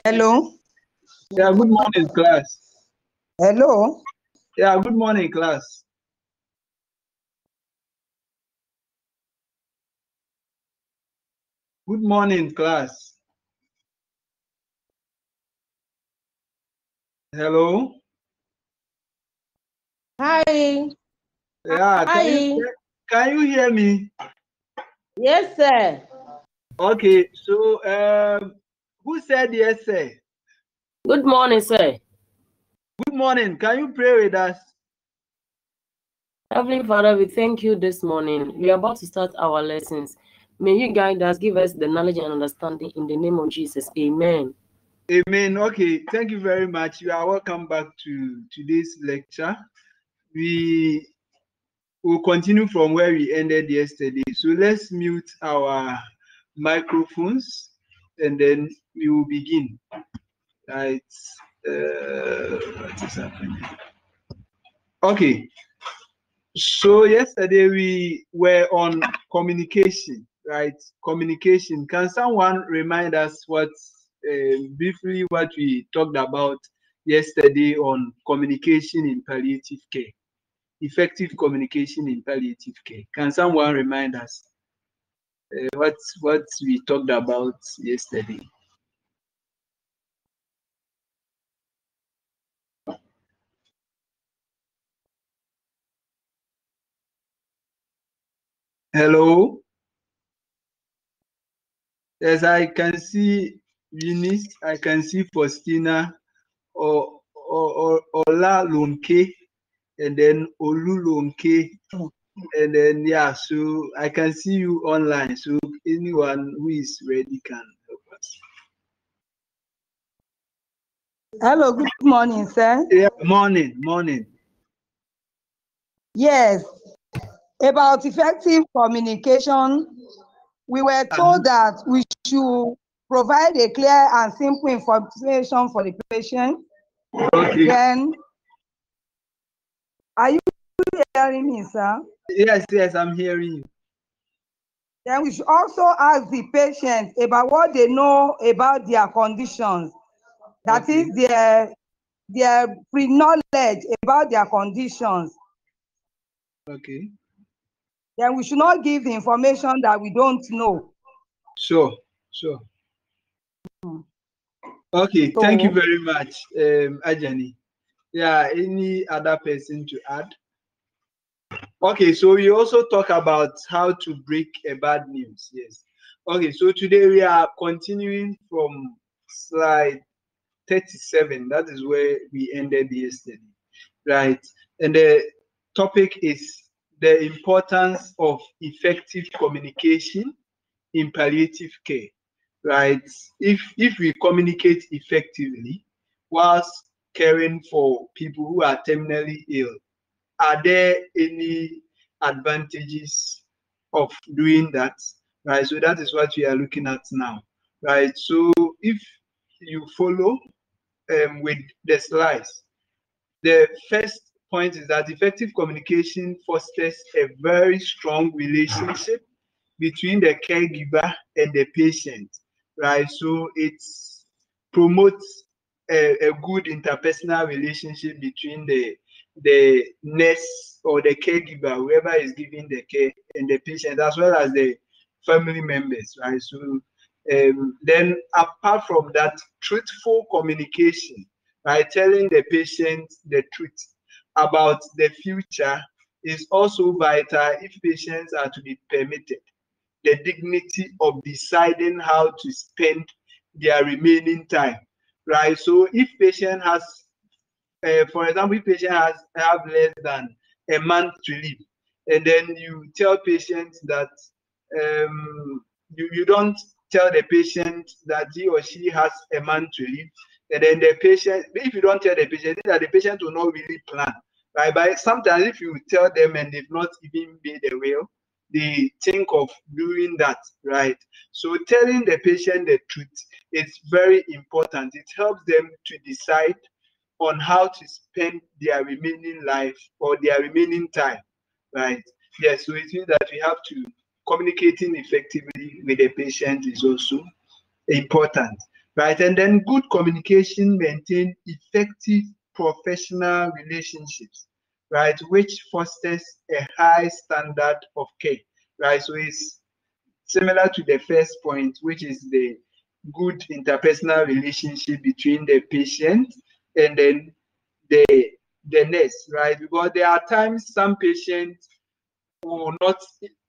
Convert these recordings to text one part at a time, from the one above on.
Hello. Yeah, good morning, class. Hello. Yeah, good morning, class. Good morning, class. Hello. Hi. Yeah, Hi. can you hear me? Yes, sir. Okay, so who said yes, sir? Good morning, sir. Good morning. Can you pray with us? Heavenly Father, we thank you this morning. We are about to start our lessons. May you guide us, give us the knowledge and understanding in the name of Jesus. Amen. Amen. Okay, thank you very much. You are welcome back to today's lecture. We will continue from where we ended yesterday. So let's mute our microphones and then we will begin. Right. What is happening? Okay. So yesterday we were on communication, right? Communication. Can someone remind us briefly what we talked about yesterday on communication in palliative care? Effective communication in palliative care. Can someone remind us what we talked about yesterday? Hello. Yes, I can see Eunice. I can see Faustina or Ola Lonke, and then Olu Lonke, and then yeah. So I can see you online. So anyone who is ready can help us. Hello. Good morning, sir. Yeah. Morning. Yes. About effective communication, we were told that we should provide a clear and simple information for the patient. Okay. Then, are you hearing me, sir? Yes, I'm hearing you. Then we should also ask the patient about what they know about their conditions. That Okay. is their pre-knowledge about their conditions. Okay. Then we should not give the information that we don't know. Sure. Okay. So, Thank you very much, Ajani. Yeah. Any other person to add? Okay, so we also talk about how to break a bad news. Yes. Okay, so today we are continuing from slide 37. That is where we ended yesterday, right? And the topic is the importance of effective communication in palliative care, right? If we communicate effectively whilst caring for people who are terminally ill, are there any advantages of doing that? Right. So that is what we are looking at now. Right. So if you follow with the slides, the first point is that effective communication fosters a very strong relationship between the caregiver and the patient. Right. So it promotes a good interpersonal relationship between the nurse or the caregiver, whoever is giving the care, and the patient, as well as the family members, right? So then apart from that, truthful communication, right, telling the patient the truth about the future is also vital if patients are to be permitted the dignity of deciding how to spend their remaining time, right? So if patient has, for example, if patient have less than a month to live, and then you tell patients that you don't tell the patient that he or she has a month to live, and then the patient, if you don't tell the patient, that the patient will not really plan, right? But sometimes if you tell them and they've not even made a will, they think of doing that, right? So telling the patient the truth is very important. It helps them to decide on how to spend their remaining life or their remaining time, right? Yes, so it means that we have to communicating effectively with the patient is also important, right? And then good communication maintain effective professional relationships, right, which fosters a high standard of care, right? So it's similar to the first point, which is the good interpersonal relationship between the patient and then the nurse, right? Because there are times some patients will not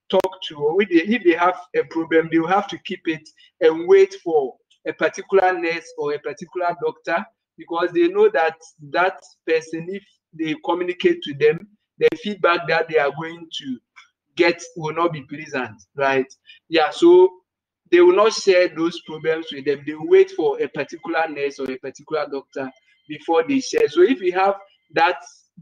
talk to, or if they have a problem, they will have to keep it and wait for a particular nurse or a particular doctor, because they know that that person, if they communicate to them, the feedback that they are going to get will not be pleasant, right? Yeah, so they will not share those problems with them. They wait for a particular nurse or a particular doctor before they share. So if you have that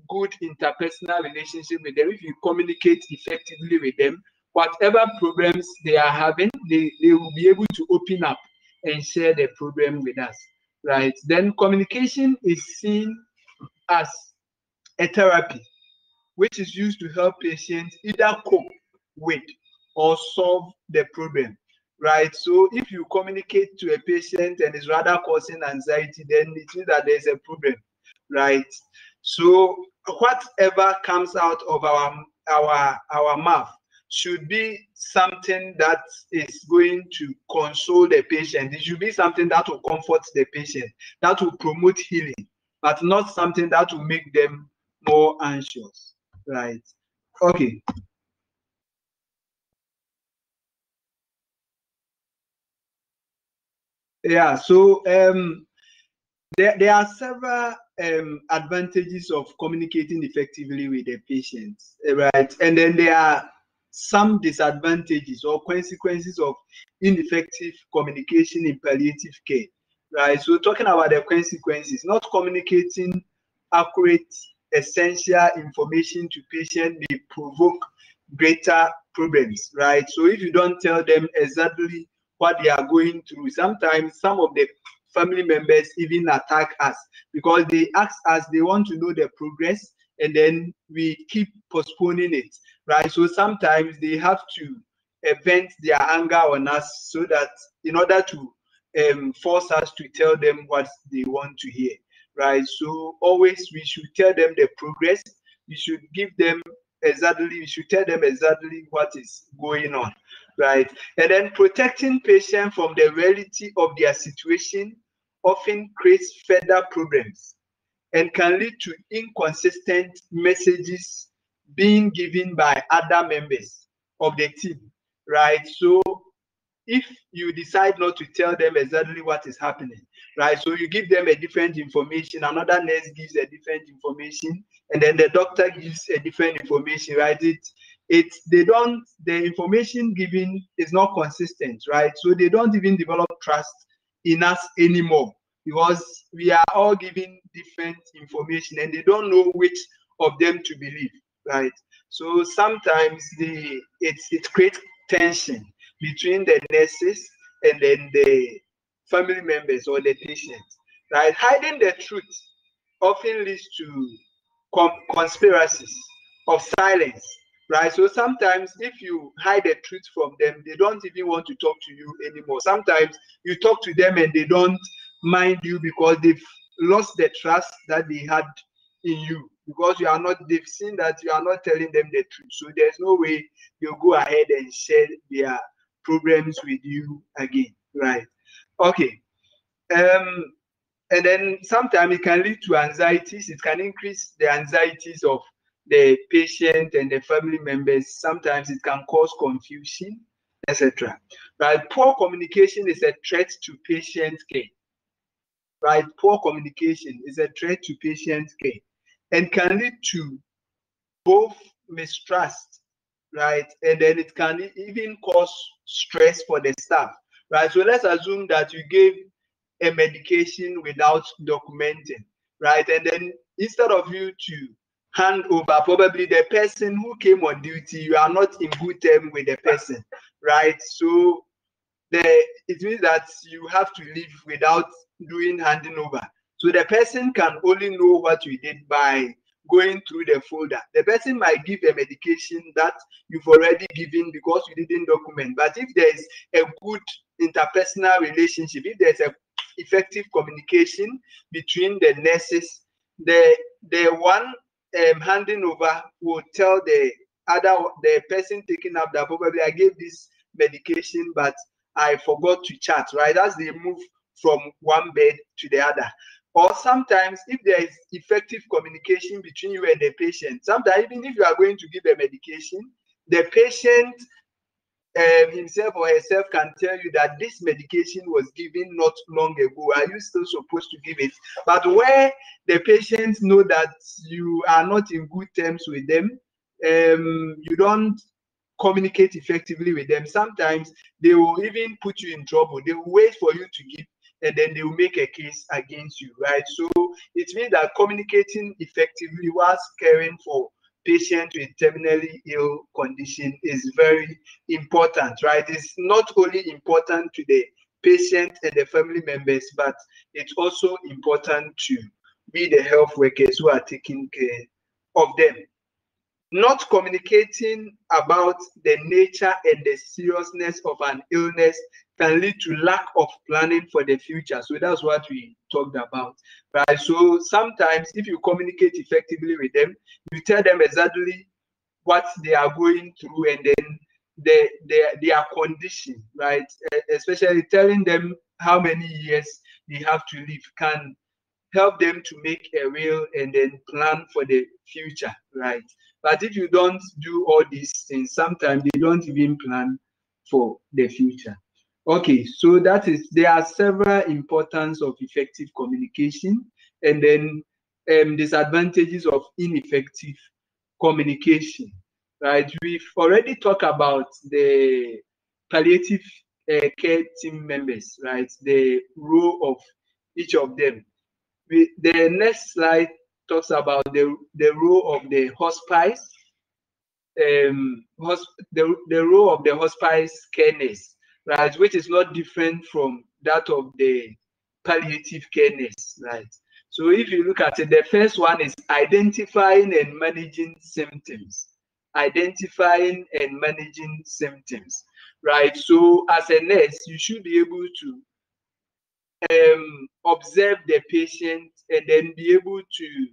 good interpersonal relationship with them, if you communicate effectively with them, whatever problems they are having, they will be able to open up and share the problem with us, right? Then communication is seen as a therapy, which is used to help patients either cope with or solve the problem, right? So if you communicate to a patient and it's rather causing anxiety, then it means that there's a problem, right? So whatever comes out of our mouth should be something that is going to console the patient. It should be something that will comfort the patient, that will promote healing, but not something that will make them more anxious, right? Okay. Yeah, so there are several advantages of communicating effectively with the patients, right? And then there are some disadvantages or consequences of ineffective communication in palliative care, right? So talking about the consequences, not communicating accurate, essential information to patients may provoke greater problems, right? So if you don't tell them exactly what they are going through, sometimes some of the family members even attack us because they ask us, they want to know the progress, and then we keep postponing it, right? So sometimes they have to vent their anger on us, so that in order to force us to tell them what they want to hear, right? So always we should tell them the progress. We should give them exactly, we should tell them exactly what is going on, right? And then protecting patients from the reality of their situation often creates further problems and can lead to inconsistent messages being given by other members of the team, right? So if you decide not to tell them exactly what is happening, right? So you give them a different information, another nurse gives a different information, and then the doctor gives a different information, right? The information given is not consistent, right? So they don't even develop trust in us anymore, because we are all giving different information and they don't know which of them to believe, right? So sometimes it creates tension between the nurses and then the family members or the patients, right? Hiding the truth often leads to conspiracies of silence, right? So sometimes if you hide the truth from them, they don't even want to talk to you anymore. Sometimes you talk to them and they don't mind you because they've lost the trust that they had in you, because they've seen that you are not telling them the truth. So there's no way they'll go ahead and share their problems with you again, right? Okay. And then sometimes it can lead to anxieties. It can increase the anxieties of the patient and the family members. Sometimes it can cause confusion, etc. Right? Poor communication is a threat to patient care. Right? Poor communication is a threat to patient care and can lead to both mistrust, right? And then it can even cause stress for the staff, right? So let's assume that you gave a medication without documenting, right? And then instead of you to hand over, probably the person who came on duty, you are not in good terms with the person, right? So it means that you have to leave without doing handing over. So the person can only know what you did by going through the folder. The person might give a medication that you've already given because you didn't document. But if there is a good interpersonal relationship, if there's a effective communication between the nurses. The one handing over will tell the person taking up that probably I gave this medication, but I forgot to chat, right? As they move from one bed to the other. Or sometimes if there is effective communication between you and the patient, sometimes even if you are going to give a medication, the patient himself or herself can tell you that this medication was given not long ago. Are you still supposed to give it? But where the patients know that you are not in good terms with them, you don't communicate effectively with them. Sometimes they will even put you in trouble. They will wait for you to give, and then they will make a case against you, right? So it means that communicating effectively whilst caring for patient with terminally ill condition is very important, right? It's not only important to the patient and the family members, but it's also important to be the health workers who are taking care of them. Not communicating about the nature and the seriousness of an illness can lead to lack of planning for the future. So that's what we talked about, right? So sometimes if you communicate effectively with them, you tell them exactly what they are going through and then their condition, right? Especially telling them how many years they have to live can help them to make a will and then plan for the future, right? But if you don't do all these things, sometimes they don't even plan for the future. Okay, so there are several importance of effective communication and then disadvantages of ineffective communication, right? We've already talked about the palliative care team members, right? The role of each of them. The next slide talks about the role of the hospice, the role of the hospice care nurse, right, which is not different from that of the palliative care nurse, right? So if you look at it, the first one is identifying and managing symptoms. Identifying and managing symptoms, right? So as a nurse, you should be able to observe the patient and then be able to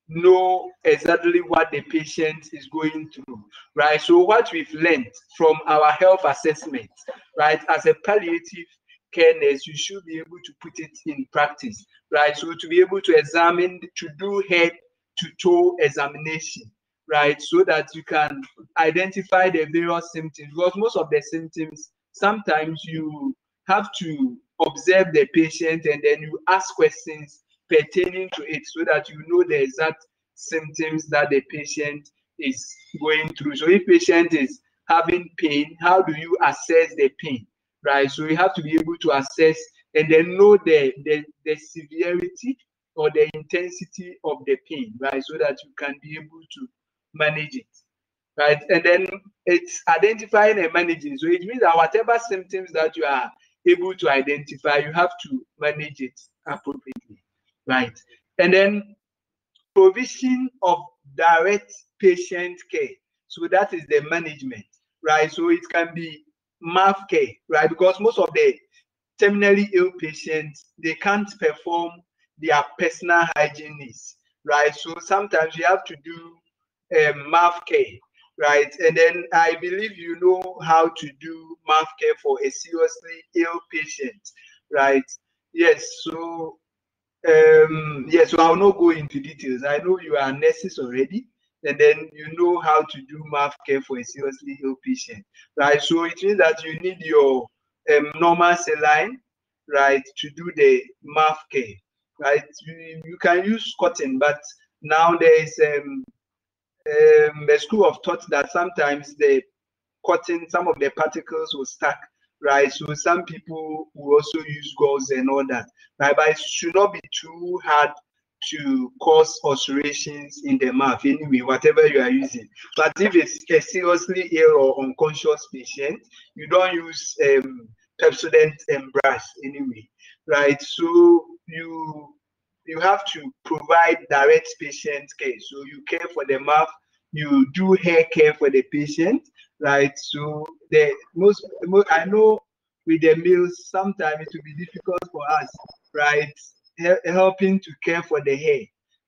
know exactly what the patient is going through, right? So what we've learned from our health assessment, right, as a palliative care nurse, you should be able to put it in practice, right? So to be able to examine, to do head to toe examination, right, so that you can identify the various symptoms, because most of the symptoms, sometimes you have to observe the patient and then you ask questions pertaining to it so that you know the exact symptoms that the patient is going through. So if patient is having pain, how do you assess the pain, right? So you have to be able to assess and then know the severity or the intensity of the pain, right? So that you can be able to manage it, right? And then it's identifying and managing. So it means that whatever symptoms that you are able to identify, you have to manage it appropriately, right? And then provision of direct patient care. So that is the management, right? So it can be MAF care, right? Because most of the terminally ill patients, they can't perform their personal hygiene needs, right? So sometimes you have to do MAF care, right? And then I believe you know how to do MAF care for a seriously ill patient, right? Yes, so yes, so I'll not go into details. I know you are nurses already, and then you know how to do MAF care for a seriously ill patient, right? So it means that you need your normal saline, right, to do the MAF care, right? You can use cotton, but now there is a school of thought that sometimes the cotton, some of the particles will stack, right? So some people will also use gauze and all that, right? But it should not be too hard to cause ulcerations in the mouth anyway, whatever you are using. But if it's a seriously ill or unconscious patient, you don't use Pepsodent and brush anyway, right? So you have to provide direct patient care. So you care for the mouth, you do hair care for the patient, right? So the most I know with the males, sometimes it will be difficult for us, right? Helping to care for the hair,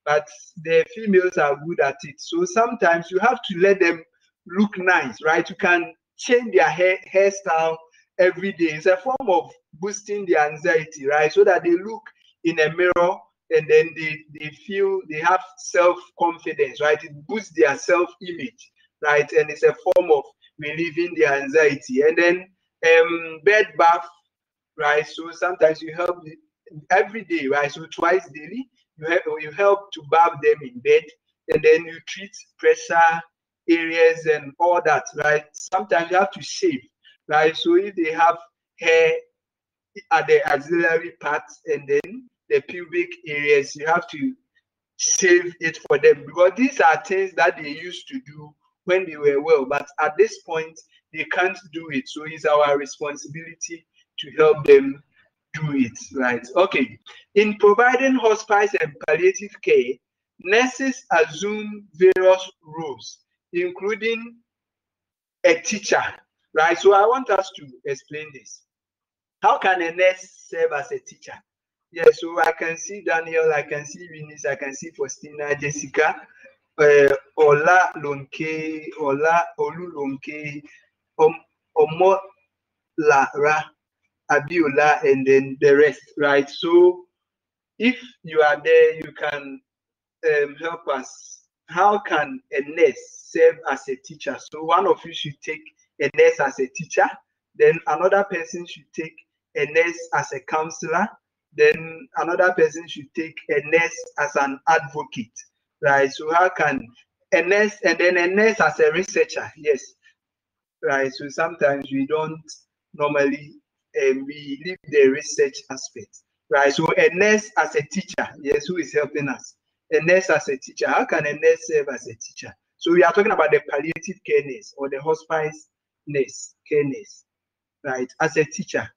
but the females are good at it. So sometimes you have to let them look nice, right? You can change their hairstyle every day. It's a form of boosting their anxiety, right? So that they look in a mirror and then they feel they have self-confidence, right? It boosts their self-image, right? And it's a form of relieving their anxiety. And then bed bath, right? So sometimes you help every day, right? So twice daily, you help to bath them in bed, and then you treat pressure areas and all that, right? Sometimes you have to shave, right? So if they have hair at the axillary parts and then the pubic areas, you have to shave it for them, because these are things that they used to do when they were well, but at this point they can't do it. So it's our responsibility to help them do it, right? Okay. In providing hospice and palliative care, nurses assume various roles, including a teacher, right? So I want us to explain this. How can a nurse serve as a teacher? Yeah, so I can see Daniel, I can see Eunice, I can see Faustina, Jessica, Ola Lonke, Ola Olu Lonke, Omo Lara, Abiola, and then the rest, right? So if you are there, you can help us. How can a nurse serve as a teacher? So one of you should take a nurse as a teacher, then another person should take a nurse as a counselor, then another person should take a nurse as an advocate, right? So how can a nurse, and then a nurse as a researcher? Yes, right? So sometimes we don't normally we leave the research aspect, right? So a nurse as a teacher, yes, who is helping us? A nurse as a teacher. How can a nurse serve as a teacher? So we are talking about the palliative care nurse or the hospice nurse, care nurse, right? As a teacher.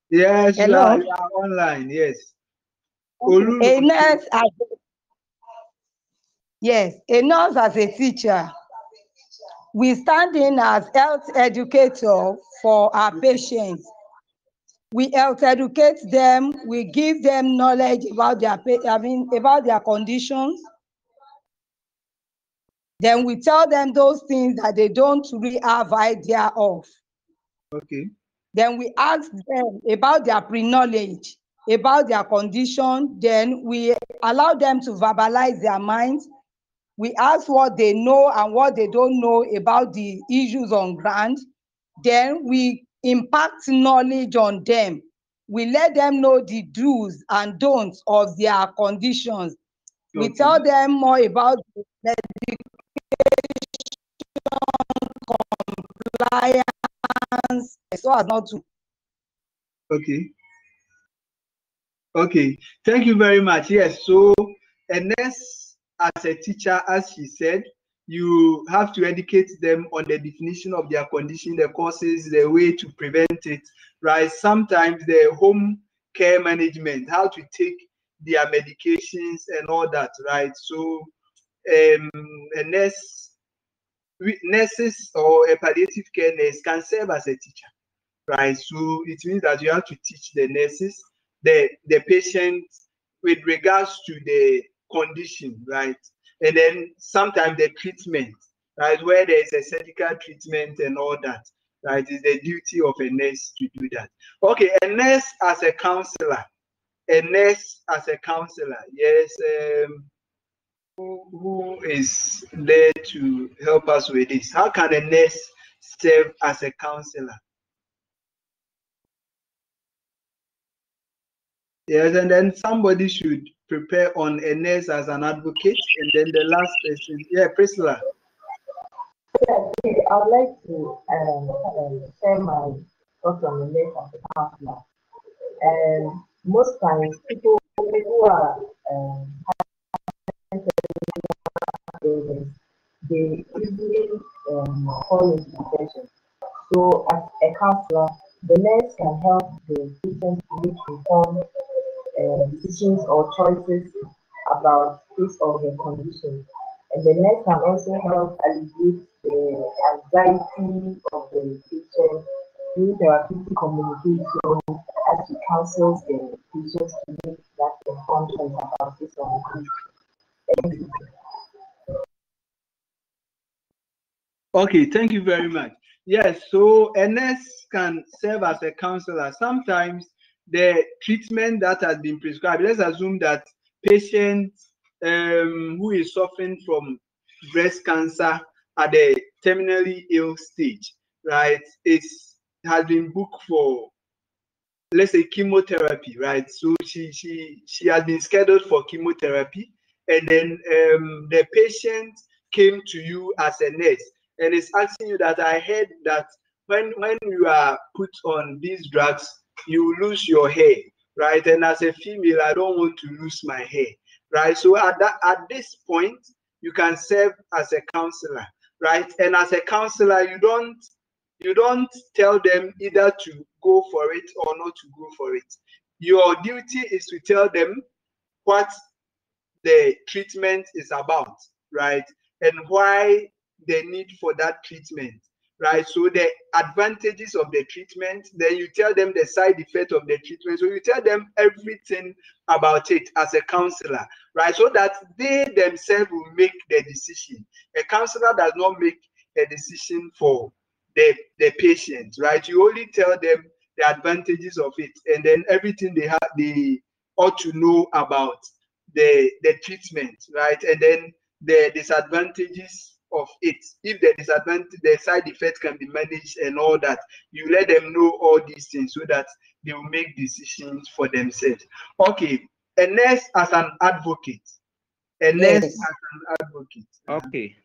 Yes, you are online. Yes. A nurse as yes, a nurse as a teacher. We stand in as health educator for our patients. We health educate them. We give them knowledge about about their conditions. Then we tell them those things that they don't really have idea of. Okay. Then we ask them about their pre-knowledge, about their condition. Then we allow them to verbalize their minds. We ask what they know and what they don't know about the issues on ground. Then we impact knowledge on them. We let them know the do's and don'ts of their conditions. We tell them more about the medication, compliance, so as not to. Okay. Okay. Thank you very much. Yes. So a nurse as a teacher, as she said, you have to educate them on the definition of their condition, the causes, the way to prevent it, right? Sometimes the home care management, how to take their medications and all that, right? So a nurses or a palliative care nurse can serve as a teacher, right? So it means that you have to teach the nurses, the patient with regards to the condition, right? And then sometimes the treatment, right? Where there is a surgical treatment and all that, right? It's the duty of a nurse to do that. Okay, a nurse as a counselor. A nurse as a counselor. Yes. Who is there to help us with this? How can a nurse serve as a counselor? Yes, and then somebody should prepare on a nurse as an advocate, and then the last person, yeah, Priscilla. Yeah, I'd like to share my thoughts on the nurse as a counselor. Most times, people who are they easily fall into depression. So, as a counselor, the nurse can help the patient to make informed decisions or choices about his or her condition. And the nurse can also help alleviate the anxiety of the patient through therapeutic communication as she counsels the patients to make that informed choice about this or her condition. Okay, thank you very much. Yes, so a nurse can serve as a counselor. Sometimes the treatment that has been prescribed, let's assume that patient who is suffering from breast cancer at the terminally ill stage, right? Has been booked for, let's say, chemotherapy, right? So she has been scheduled for chemotherapy, and then the patient came to you as a nurse and is asking you that I heard that when you are put on these drugs, you lose your hair, right? And as a female, I don't want to lose my hair, right? So at this point, you can serve as a counselor, right? And as a counselor, you don't tell them either to go for it or not to go for it. Your duty is to tell them what the treatment is about, right? And why the need for that treatment, right? So the advantages of the treatment, then you tell them the side effect of the treatment. So you tell them everything about it as a counselor, right? So that they themselves will make the decision. A counselor does not make a decision for the patient, right? You only tell them the advantages of it, and then everything they ought to know about the treatment, right? And then the disadvantages of it. If the side effects can be managed and all that, you let them know all these things so that they will make decisions for themselves. Okay, a nurse as an advocate. A nurse Yes. as an advocate. Okay,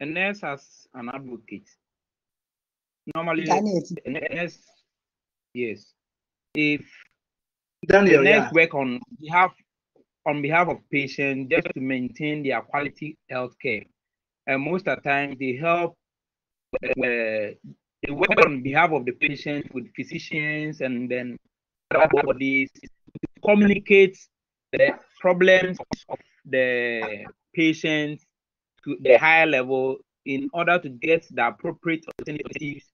a nurse as an advocate. Normally, Janet. a nurse, yes. If Daniel, the nurse yeah. work on behalf of patients just to maintain their quality health care, and most of the time they help. They work on behalf of the patient with physicians and then other bodies to communicate the problems of the patient to the higher level in order to get the appropriate alternatives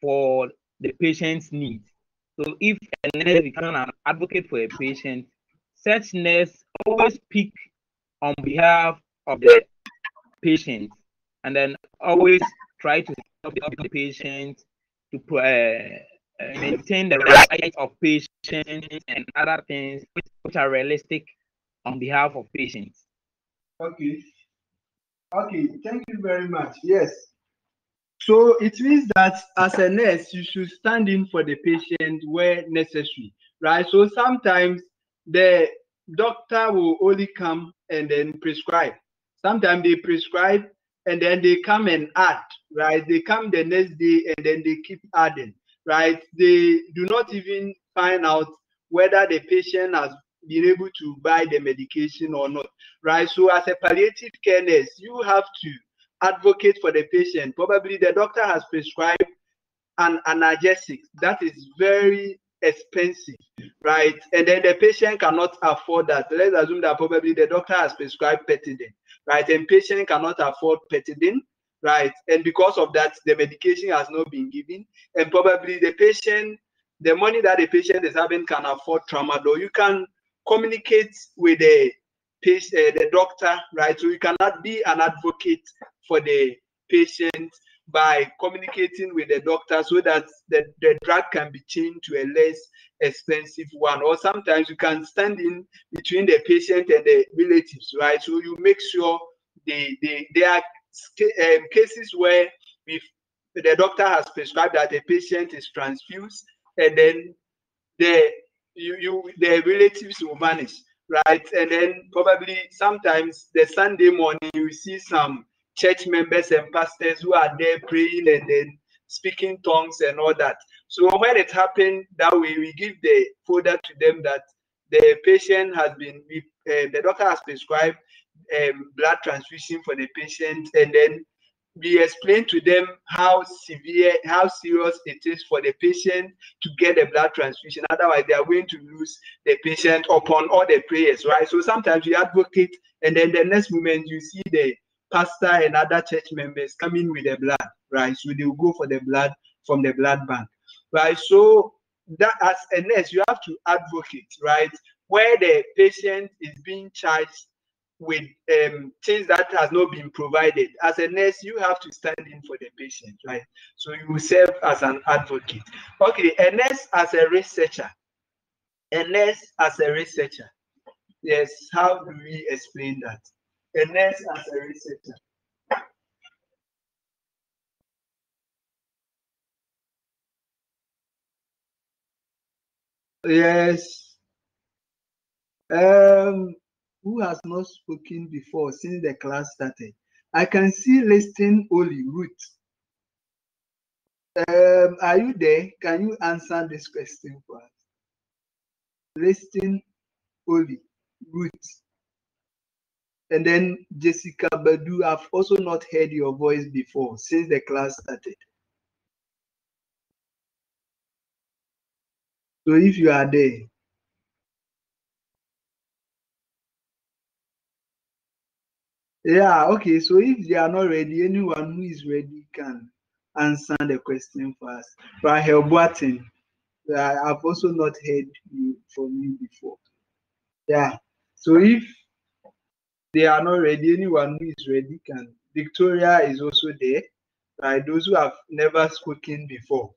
for the patient's needs. So if a nurse becomes an advocate for a patient, such nurse always speak on behalf of the patient and then always try to help the patient to maintain the rights of patients and other things which are realistic on behalf of patients. Okay. Okay, thank you very much. Yes. So it means that as a nurse, you should stand in for the patient where necessary, right? So sometimes the doctor will only come and then prescribe. Sometimes they prescribe and then they come and add, right? They come the next day and then they keep adding, right? They do not even find out whether the patient has been able to buy the medication or not, right? So as a palliative care nurse, you have to advocate for the patient. Probably the doctor has prescribed an analgesic that is very expensive, right? And then the patient cannot afford that. Let's assume that probably the doctor has prescribed Petidin, right? And patient cannot afford Petidin, right? And because of that, the medication has not been given. And probably the money that the patient is having can afford tramadol. You can communicate with the patient, the doctor, right? So you cannot be an advocate for the patient by communicating with the doctor so that the drug can be changed to a less expensive one. Or sometimes you can stand in between the patient and the relatives, right? So you make sure there are cases where if the doctor has prescribed that the patient is transfused, and then the relatives will vanish, right? And then probably sometimes the Sunday morning you see some church members and pastors who are there praying and then speaking tongues and all that. So when it happened that way, we give the folder to them that the patient has been, the doctor has prescribed blood transfusion for the patient, and then we explain to them how serious it is for the patient to get a blood transfusion. Otherwise, they are going to lose the patient upon all the prayers, right? So sometimes we advocate, and then the next moment you see the pastor and other church members coming with the blood, right? So they will go for the blood from the blood bank, right? So that as a nurse, you have to advocate, right? Where the patient is being charged with things that has not been provided. As a nurse, you have to stand in for the patient, right? So you will serve as an advocate. Okay, a nurse as a researcher. A nurse as a researcher. Yes, how do we explain that? A nurse as a researcher. Yes. Who has not spoken before since the class started? I can see listing only Ruth. Are you there? Can you answer this question for us? Listing only Ruth. And then Jessica Badu, I've also not heard your voice before since the class started. So if you are there, yeah, okay. So if they are not ready, anyone who is ready can answer the question for us. Rahel Boatin, I've also not heard from you before. Yeah. So if they are not ready, anyone who is ready can. Victoria is also there. Right? Those who have never spoken before.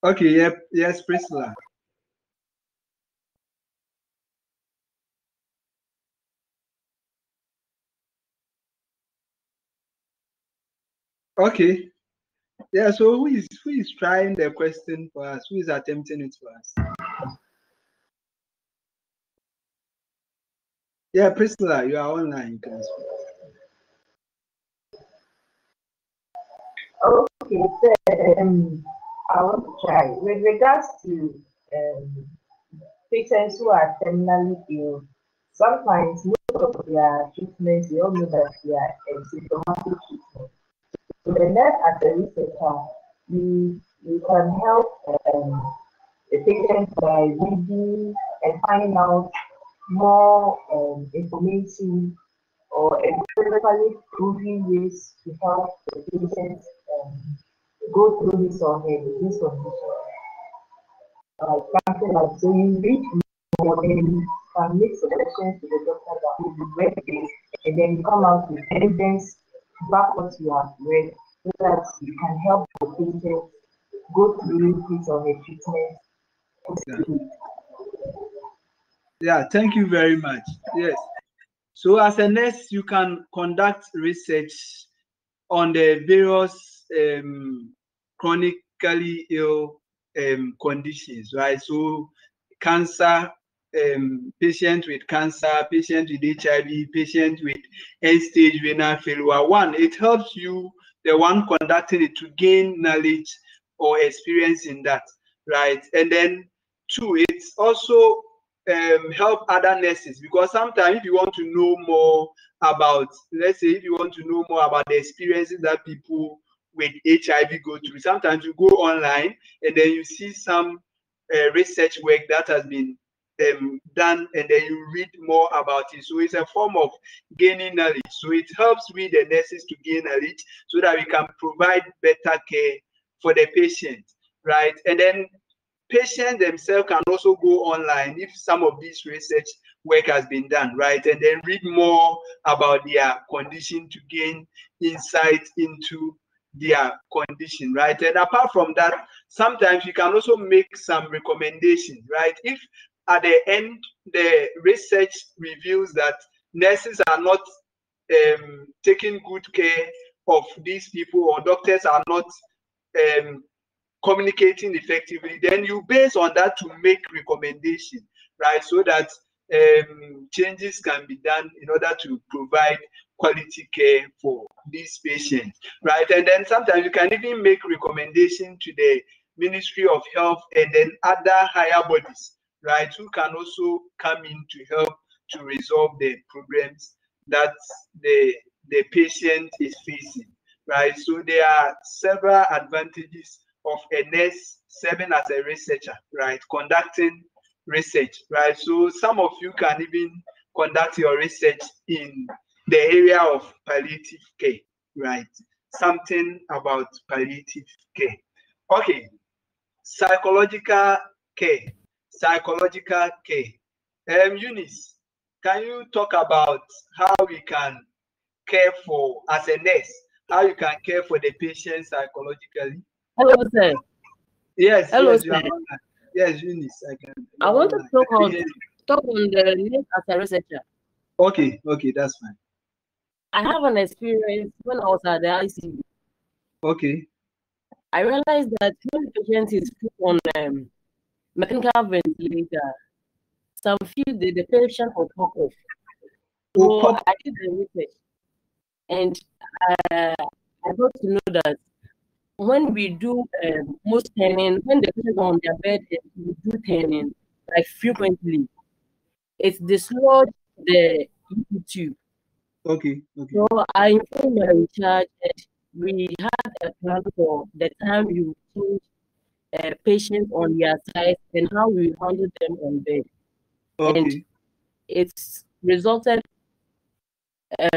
Okay, yep, yes, Priscilla. Okay. Yeah, so who is trying the question for us? Who is attempting it for us? Yeah, Priscilla, you are online. You can speak. Okay, so I want to try. With regards to patients who are terminally ill, sometimes most of their treatments, we all know that they are symptomatic treatment. So the nurse as a researcher, you can help the patient by reading and finding out more information or empirically proving ways to help the patient go through his or her disease condition. Something like so you read more, then you can make suggestions to the doctor that will be read this, and then you come out with evidence to back what you have read so that you can help the patient go through his or her treatment. Yeah, thank you very much. Yes. So as a nurse, you can conduct research on the various chronically ill conditions, right? So cancer, patient with cancer, patient with HIV, patient with end-stage renal failure. One, it helps you, the one conducting it, to gain knowledge or experience in that, right? And then two, it's also help other nurses, because sometimes if you want to know more about, let's say, if you want to know more about the experiences that people with HIV go through, sometimes you go online and then you see some research work that has been done, and then you read more about it. So it's a form of gaining knowledge. So it helps we, the nurses, to gain knowledge so that we can provide better care for the patient, right? And then patients themselves can also go online if some of this research work has been done, right? And then read more about their condition to gain insight into their condition, right? And apart from that, sometimes you can also make some recommendations, right? If at the end the research reveals that nurses are not taking good care of these people, or doctors are not communicating effectively, then you base on that to make recommendation, right? So that changes can be done in order to provide quality care for these patients, right? And then sometimes you can even make recommendation to the Ministry of Health and then other higher bodies, right, who can also come in to help to resolve the problems that the patient is facing, right? So there are several advantages of a nurse serving as a researcher, right, conducting research, right? So some of you can even conduct your research in the area of palliative care, right? Something about palliative care. Okay, psychological care. Psychological care. Eunice, can you talk about how we can care for, as a nurse, how you can care for the patient psychologically? Hello, sir. Yes, Hello, yes, you are sir. online. Yes, Eunice, I can. You I are want to online. I can hear you. talk on the name as a researcher. Okay, okay, that's fine. I have an experience when I was at the ICU. Okay, I realized that when the patient is put on mechanical ventilator, some feel the patient will pop off. oh, So pop. I did the research, and I got to know that when we do most turning, when the patient is on their bed and we do turning like frequently, it dislodges the EP tube. Okay, okay, So I informed my in charge and we had a plan for the time we would change patients on their side and how we handle them on bed. And okay. it's resulted,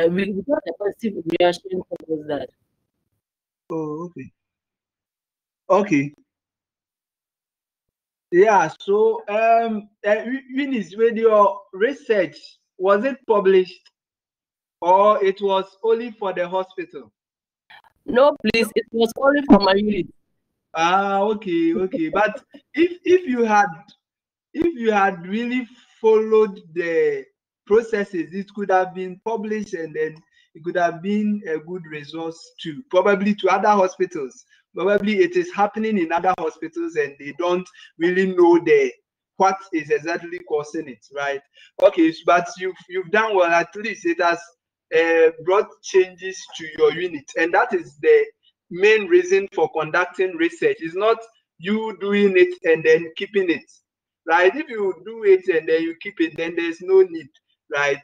we got a positive reaction towards that. Oh, okay, okay. Yeah. So, Eunice, with your research, was it published or it was only for the hospital? No, please, it was only for my unit. Ah, okay, okay. But if you had really followed the processes, it could have been published and then it could have been a good resource to probably to other hospitals. Probably it is happening in other hospitals and they don't really know the what is exactly causing it, right? Okay, but you've done well. At least it has brought changes to your unit, and that is the main reason for conducting research. It's not you doing it and then keeping it, right? If you do it and then you keep it, then there's no need, right?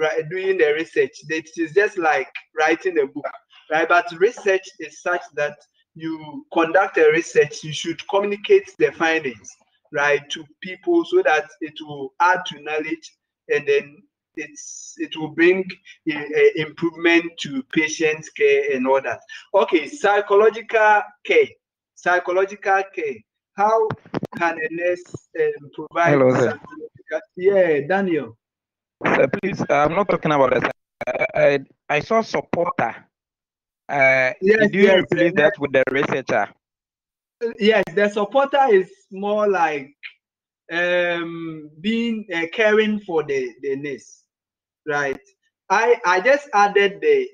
Right, doing the research. It is just like writing a book, right? But research is such that you conduct a research, you should communicate the findings, right, to people so that it will add to knowledge and then it will bring improvement to patient care and all that. Okay, psychological care. Psychological care. How can a nurse provide Hello, sir. psychological? Yeah, Daniel. Sir, please, I'm not talking about that. I saw supporter. Yes, Do you yes, replace that with the researcher? yes. The supporter is more like being caring for the nurse, right? I just added the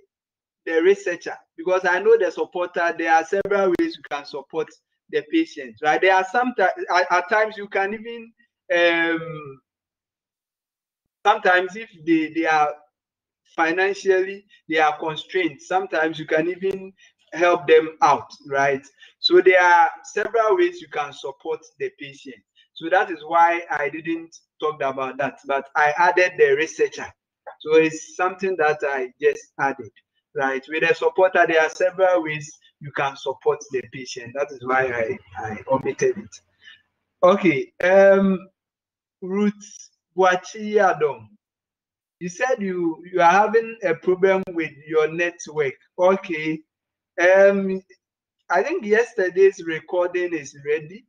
researcher because I know the supporter. There are several ways you can support the patient, right? There are sometimes at times you can even sometimes if they are financially they are constrained, sometimes you can even help them out, right? So there are several ways you can support the patient. So that is why I didn't talk about that, but I added the researcher. So it's something that I just added, right? With a supporter, there are several ways you can support the patient. That is why I omitted it. Okay, Ruth Boachiadom. You said you are having a problem with your network. Okay. I think yesterday's recording is ready,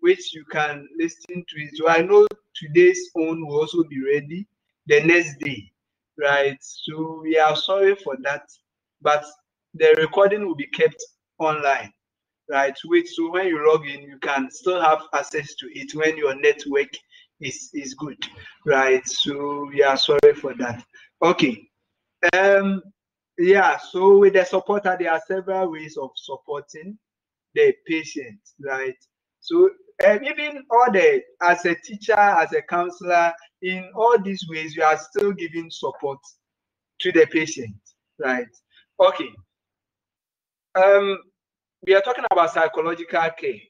which you can listen to it. So I know today's own will also be ready the next day, right? So we are sorry for that, but the recording will be kept online, right? Which so when you log in, you can still have access to it when your network is good, right? So we are sorry for that. Okay. Yeah, so with the supporter, there are several ways of supporting the patient, right? So even all the as a teacher, as a counselor, in all these ways, you are still giving support to the patient, right? Okay. We are talking about psychological care.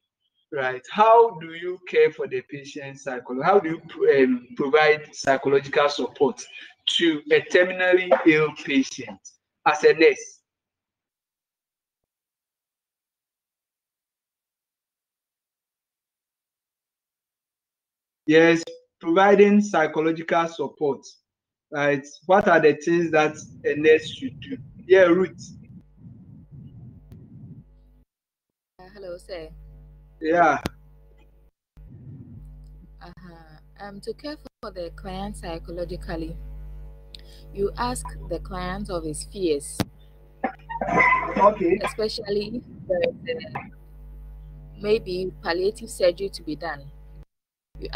right? How do you care for the patient psychologically? How do you provide psychological support to a terminally ill patient as a nurse? Yes, providing psychological support, right? What are the things that a nurse should do? Yeah, Ruth. Hello, sir. Yeah. To care for the client psychologically, you ask the client of his fears, Okay. especially if there is maybe palliative surgery to be done. You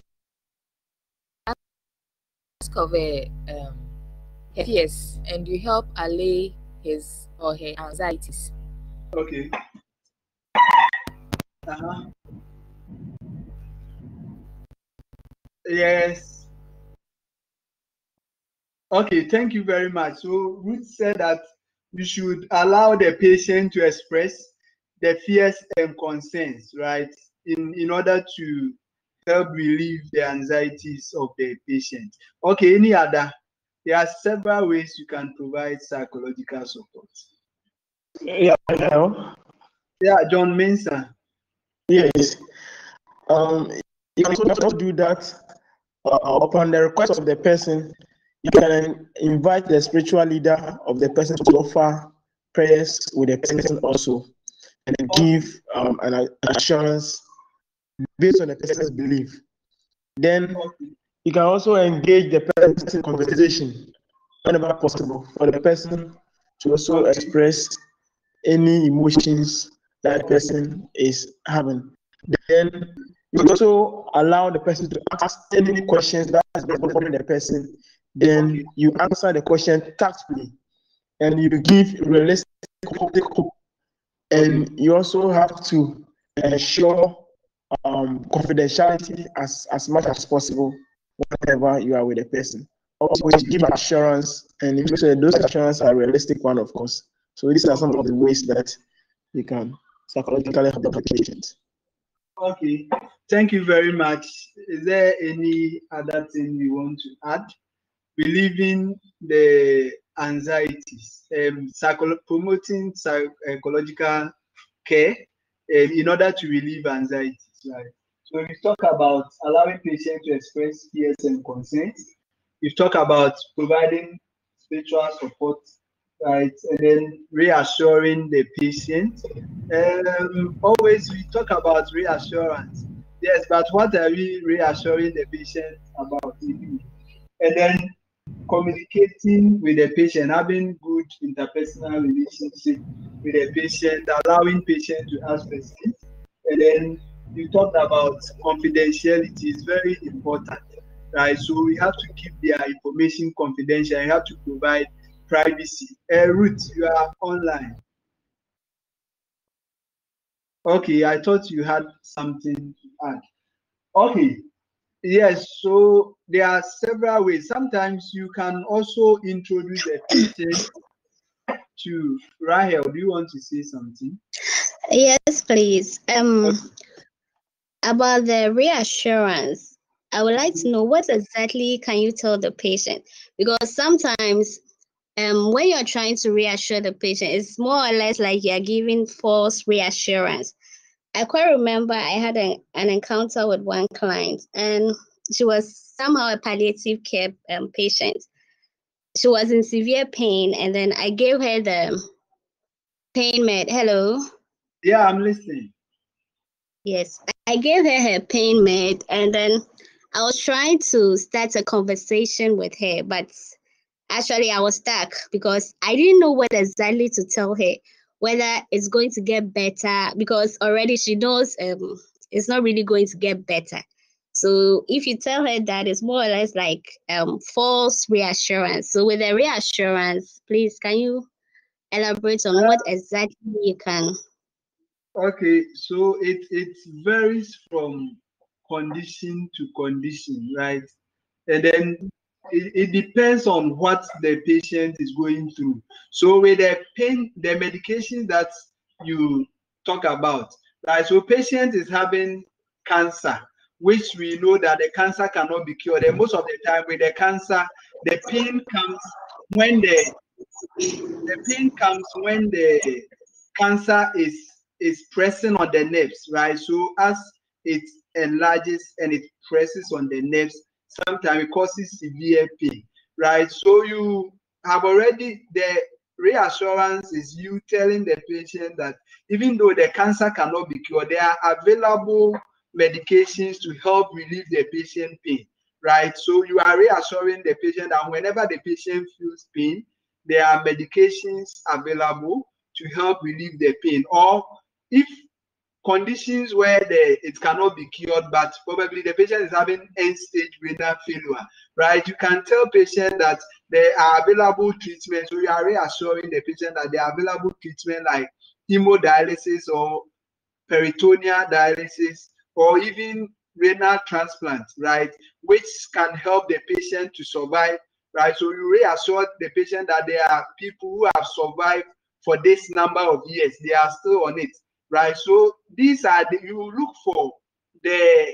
ask of her fears and you help allay his or her anxieties. Okay. Yes. Okay, thank you very much. So Ruth said that you should allow the patient to express the fears and concerns, right? In order to help relieve the anxieties of the patient. Okay, any other? There are several ways you can provide psychological support. Yeah, hello. Yeah, John Mensah. Yes. You can also do that upon the request of the person. You can invite the spiritual leader of the person to offer prayers with the person also, and give an assurance based on the person's belief. Then you can also engage the person in conversation whenever possible for the person to also express any emotions that person is having. Then you also allow the person to ask any questions that is bothering the person. Then you answer the question tactfully, and you give realistic hope. And you also have to ensure confidentiality as much as possible whenever you are with a person. Always give assurance, and make sure those assurances are realistic one, of course. So these are some of the ways that you can psychologically help the patient. Okay, thank you very much. Is there any other thing you want to add? Relieving the anxieties, promoting psychological care in order to relieve anxieties, right? So we talk about allowing patients to express fears and concerns. We talk about providing spiritual support, right? And then reassuring the patient. Always we talk about reassurance. Yes, but what are we reassuring the patient about? And then communicating with the patient, having good interpersonal relationship with the patient, allowing patient to ask questions. And then you talked about confidentiality is very important, right? So we have to keep their information confidential. You have to provide privacy. Ruth, you are online. Okay, I thought you had something to add. Okay. Yes, so there are several ways. Sometimes you can also introduce a patient to Rahel. Do you want to say something? Yes, please. About the reassurance, I would like to know what exactly can you tell the patient? Because sometimes when you're trying to reassure the patient, it's more or less like you're giving false reassurance. I quite remember I had an encounter with one client, and she was somehow a palliative care patient. She was in severe pain, and then I gave her the pain med. Hello? Yeah, I'm listening. Yes, I gave her pain med, and then I was trying to start a conversation with her, but actually I was stuck because I didn't know what exactly to tell her, whether it's going to get better, because already she knows it's not really going to get better. So if you tell her that, it's more or less like false reassurance. So with the reassurance, please, can you elaborate on what exactly you can? Okay, so it varies from condition to condition, right? And then it depends on what the patient is going through. So with the pain, the medication that you talk about, right? So patient is having cancer, which we know that the cancer cannot be cured. And most of the time with the cancer, the pain comes when the cancer is pressing on the nerves, right? So as it enlarges and it presses on the nerves, sometimes it causes severe pain, right? So you have already, the reassurance is you telling the patient that even though the cancer cannot be cured, there are available medications to help relieve the patient pain, right? So you are reassuring the patient that whenever the patient feels pain, there are medications available to help relieve the pain. Or if conditions where it cannot be cured, but probably the patient is having end-stage renal failure, right? You can tell patient that there are available treatments. So you are reassuring the patient that there are available treatment like hemodialysis or peritoneal dialysis or even renal transplant, right? Which can help the patient to survive, right? So you reassure the patient that there are people who have survived for this number of years. They are still on it, right? So these are you look for the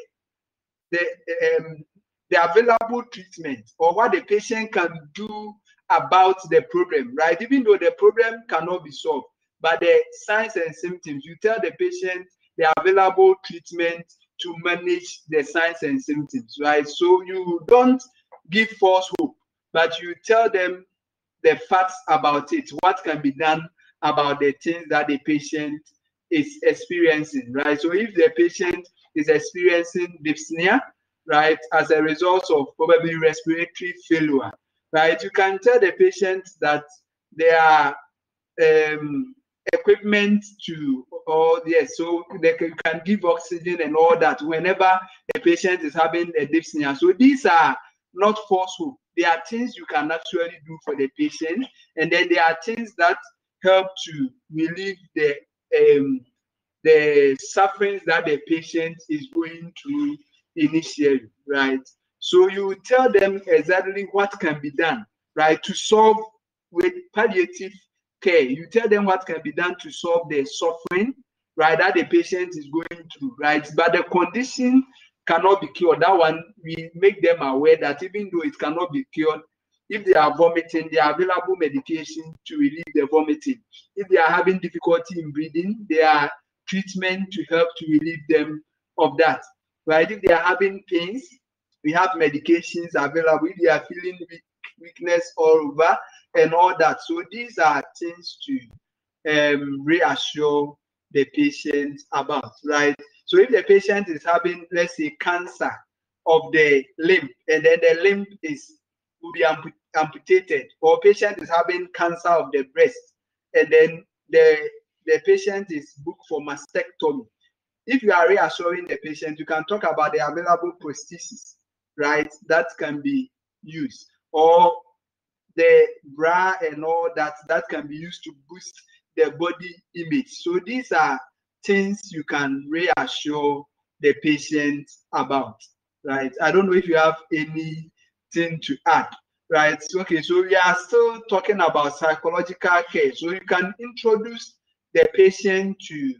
available treatment or what the patient can do about the problem, right? Even though the problem cannot be solved, but the signs and symptoms, you tell the patient the available treatment to manage the signs and symptoms, right? So you don't give false hope, but you tell them the facts about it, what can be done about the things that the patient is experiencing, right? So if the patient is experiencing dyspnea, right, as a result of probably respiratory failure, right, you can tell the patient that there are equipment to, or yes, so they can give oxygen and all that whenever the patient is having a dyspnea. So these are not falsehood. There are things you can actually do for the patient, and then there are things that help to relieve the sufferings that the patient is going through initially, right? So you tell them exactly what can be done, right, to solve with palliative care. You tell them what can be done to solve the suffering, right, that the patient is going through, right? But the condition cannot be cured. That one, we make them aware that even though it cannot be cured, if they are vomiting, there are available medication to relieve the vomiting. If they are having difficulty in breathing, there are treatment to help to relieve them of that, right? If they are having pains, we have medications available. If they are feeling weakness all over and all that. So these are things to reassure the patient about, right? So if the patient is having, let's say, cancer of the limb, and then the limb will be amputated, or patient is having cancer of the breast, and then the patient is booked for mastectomy. If you are reassuring the patient, you can talk about the available prosthesis, right, that can be used, or the bra and all that can be used to boost the body image. So these are things you can reassure the patient about, right? I don't know if you have anything to add, right? Okay, so we are still talking about psychological care. So you can introduce the patient to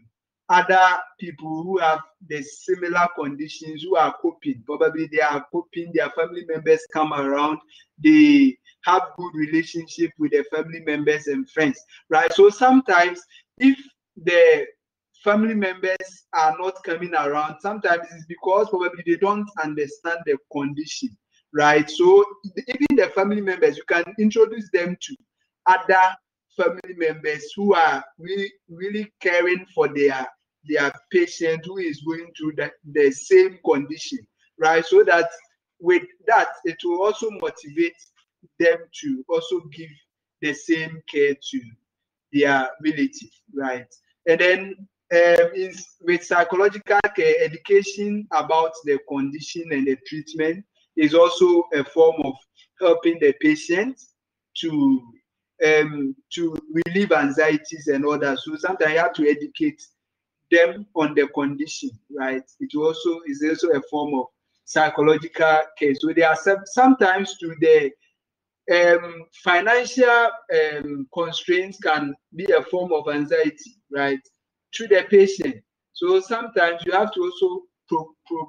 other people who have the similar conditions, who are coping. Probably they are coping, their family members come around, they have good relationship with their family members and friends, right? So sometimes if the family members are not coming around, sometimes it's because probably they don't understand the condition, right? So even the family members, you can introduce them to other family members who are really caring for their patient who is going through the same condition, right? So that with that, it will also motivate them to also give the same care to their relative, right? And then with psychological care, education about the condition and the treatment is also a form of helping the patient to relieve anxieties and all that. So sometimes you have to educate them on the condition, right? It also is also a form of psychological care. So there are sometimes to the financial constraints can be a form of anxiety, right, to the patient. So sometimes you have to also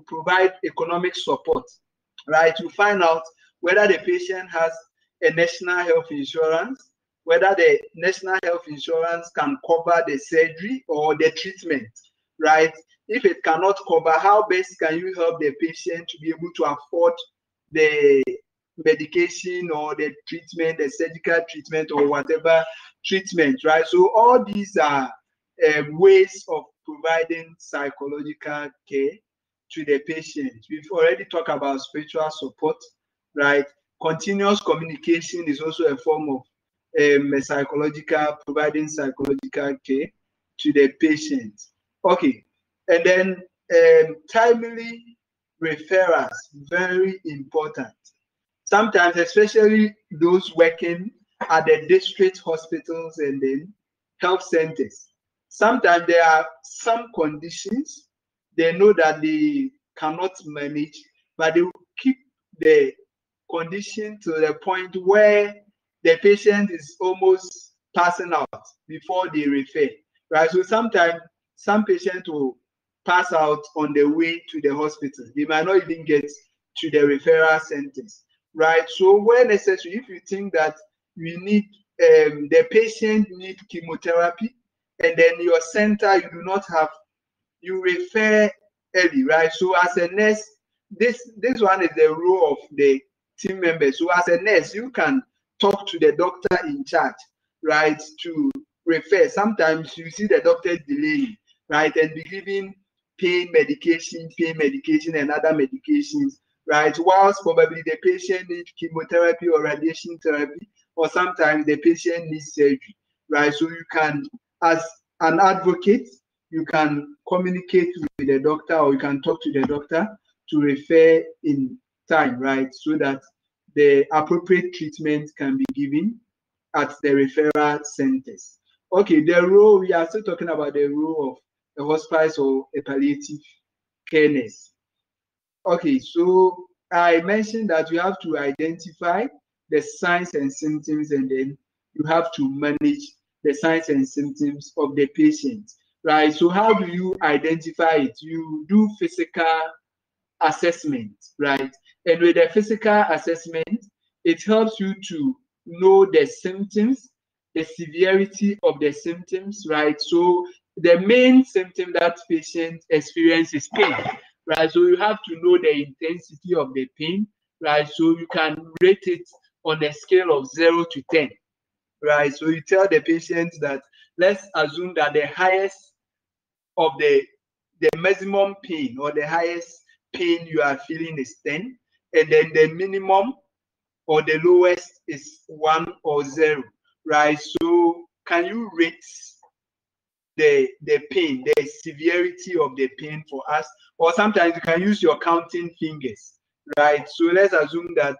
provide economic support, right? To find out whether the patient has a national health insurance, whether the national health insurance can cover the surgery or the treatment, right? If it cannot cover, how best can you help the patient to be able to afford the medication or the treatment, the surgical treatment or whatever treatment, right? So all these are ways of providing psychological care to the patient. We've already talked about spiritual support, right? Continuous communication is also a form of providing psychological care to the patient. Okay, and then timely referrals, very important. Sometimes, especially those working at the district hospitals and then health centers, sometimes there are some conditions they know that they cannot manage, but they will keep the condition to the point where the patient is almost passing out before they refer, right? So sometimes some patients will pass out on the way to the hospital. They might not even get to the referral centers, right? So where necessary, if you think that we need the patient need chemotherapy and then your center you do not have, you refer early, right? So as a nurse, this one is the role of the team members. So as a nurse, you can talk to the doctor in charge, right, to refer. Sometimes you see the doctor delaying, right, and be giving pain medication and other medications, right, whilst probably the patient needs chemotherapy or radiation therapy, or sometimes the patient needs surgery, right? So you can, as an advocate, you can communicate with the doctor or you can talk to the doctor to refer in time, right? So that the appropriate treatment can be given at the referral centers. Okay, the role, we are still talking about the role of a hospice or a palliative care nurse. Okay, so I mentioned that you have to identify the signs and symptoms and then you have to manage the signs and symptoms of the patient, right? So how do you identify it? You do physical assessment, right? And with the physical assessment, it helps you to know the symptoms, the severity of the symptoms, right? So the main symptom that patient experience is pain, right? So you have to know the intensity of the pain, right? So you can rate it on a scale of 0 to 10, right? So you tell the patient that, let's assume that the highest of the maximum pain or the highest pain you are feeling is 10, and then the minimum or the lowest is 1 or 0, right? So can you rate the pain, the severity of the pain for us? Or sometimes you can use your counting fingers, right? So let's assume that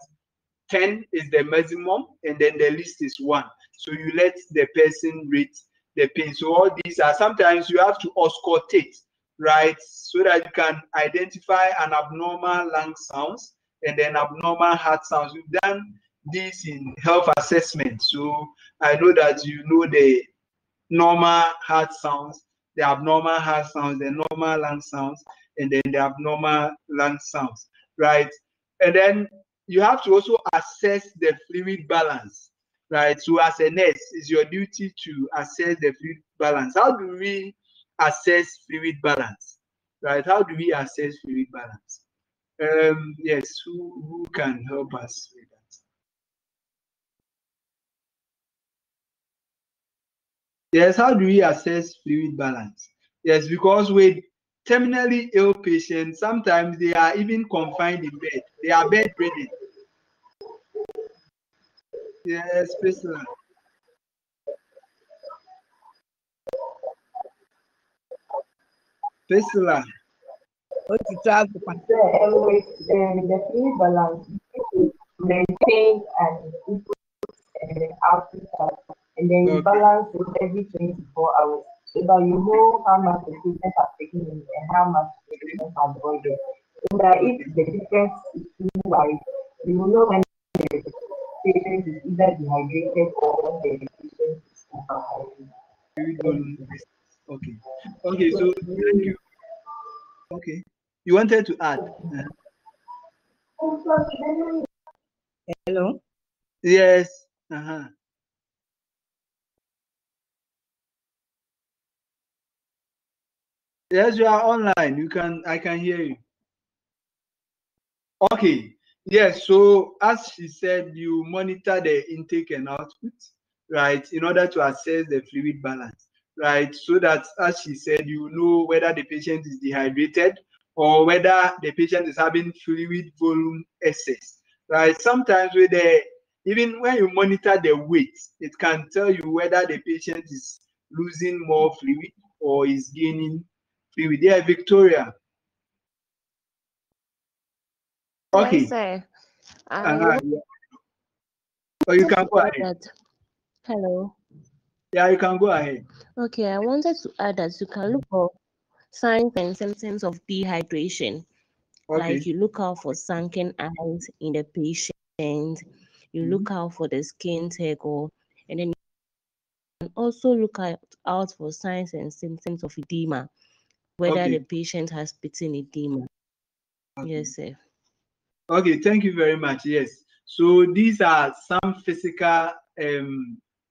10 is the maximum and then the least is 1. So you let the person rate the pain. So all these are, sometimes you have to auscultate, right? So that you can identify an abnormal lung sounds and then abnormal heart sounds. We've done this in health assessment. So I know that you know the normal heart sounds, the abnormal heart sounds, the normal lung sounds, and then the abnormal lung sounds, right? And then you have to also assess the fluid balance, right? So as a nurse, it's your duty to assess the fluid balance. How do we assess fluid balance, right? How do we assess fluid balance? Yes, who can help us with that? Yes, how do we assess fluid balance? Yes, because with terminally ill patients, sometimes they are even confined in bed. They are bedridden. Yes, Priscilla. Priscilla. Go to travel. So, with the fluid balance, you maintain an input and output cycle, and then you Okay. balance it every 24 hours so that you know how much the patient has taken in and how much the patient has avoided. So that if the difference is too wide, you will know when the patient is either dehydrated or when the patient is overhydrated. Fluid balance. Okay. Okay, so thank you. Okay. You wanted to add? Hello. Yes. Yes, you are online. I can hear you. Okay. Yes, so as she said, you monitor the intake and output, right, in order to assess the fluid balance, right? So that, as she said, you know whether the patient is dehydrated or whether the patient is having fluid volume excess, right? Sometimes even when you monitor the weight, it can tell you whether the patient is losing more fluid or is gaining fluid. Yeah, Victoria. Okay. Yes, sir. I Yeah. Or you can go add ahead. that. Hello. Yeah, you can go ahead. Okay, I wanted to add that you can look for signs and symptoms of dehydration. Okay. Like you look out for sunken eyes in the patient, you look out for the skin tegel, and then you can also look out for signs and symptoms of edema, whether the patient has pitting edema. Okay. Yes, sir. Okay, thank you very much. Yes. So these are some physical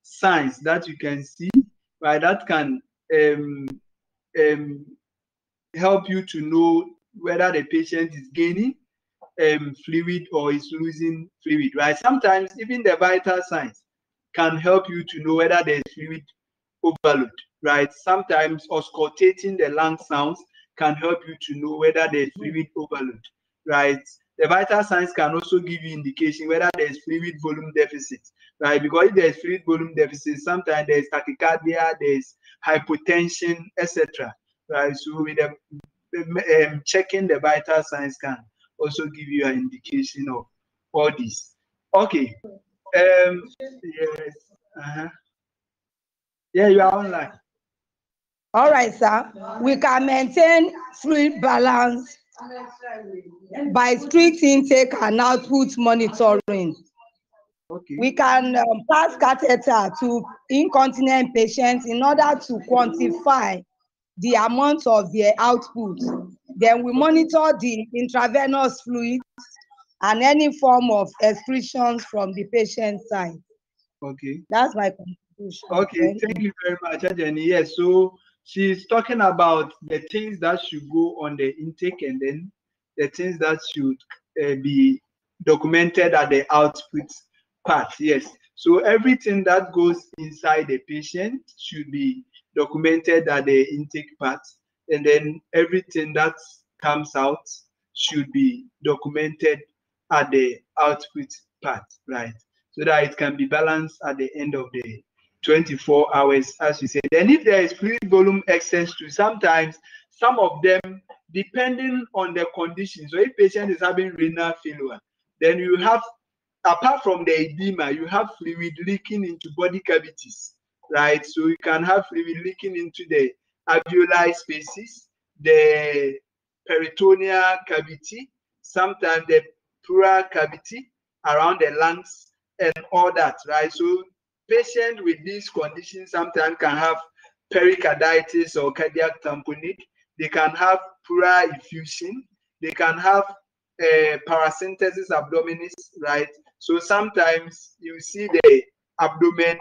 signs that you can see, right? That can help you to know whether the patient is gaining fluid or is losing fluid, right? Sometimes even the vital signs can help you to know whether there is fluid overload, right? Sometimes auscultating the lung sounds can help you to know whether there is fluid overload, right? The vital signs can also give you indication whether there is fluid volume deficit, right? Because if there is fluid volume deficit, sometimes there is tachycardia, there is hypotension, etc. Right? So with checking the vital signs can also give you an indication of all this. Okay. Yes. Yeah, you are online. All right, sir. We can maintain fluid balance by strict intake and output monitoring. Okay. We can pass catheter to incontinent patients in order to quantify the amount of their output. Then we monitor the intravenous fluids and any form of excretions from the patient side. Okay. That's my conclusion. Okay, thank you very much, Ajani. Yes, so she's talking about the things that should go on the intake and then the things that should be documented at the output part. Yes, so everything that goes inside the patient should be documented at the intake part, and then everything that comes out should be documented at the output part, right? So that it can be balanced at the end of the 24 hours, as you said. And if there is fluid volume excess too, sometimes some of them, depending on the condition. So if patient is having renal failure, then you have, apart from the edema, you have fluid leaking into body cavities, right? So you can have fluid leaking into the alveoli spaces, the peritoneal cavity, sometimes the pleural cavity around the lungs and all that, right? So patients with these conditions sometimes can have pericarditis or cardiac tamponade. They can have pleural effusion. They can have paracentesis abdominis, right? So sometimes you see the abdomen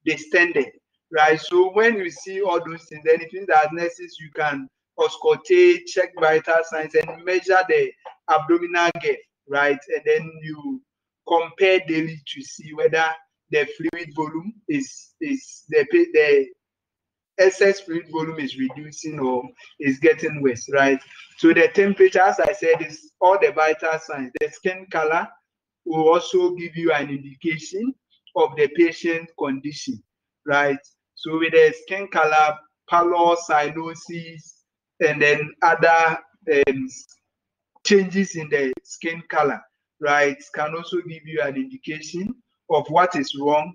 distended, right? So when you see all those things, then it means that nurses, you can auscultate, check vital signs, and measure the abdominal gap, right? And then you compare daily to see whether the fluid volume is the excess fluid volume is reducing or is getting worse, right? So the temperature, as I said, is all the vital signs. The skin color will also give you an indication of the patient condition, right? So with the skin color, pallor, cyanosis, and then other changes in the skin color, right, can also give you an indication of what is wrong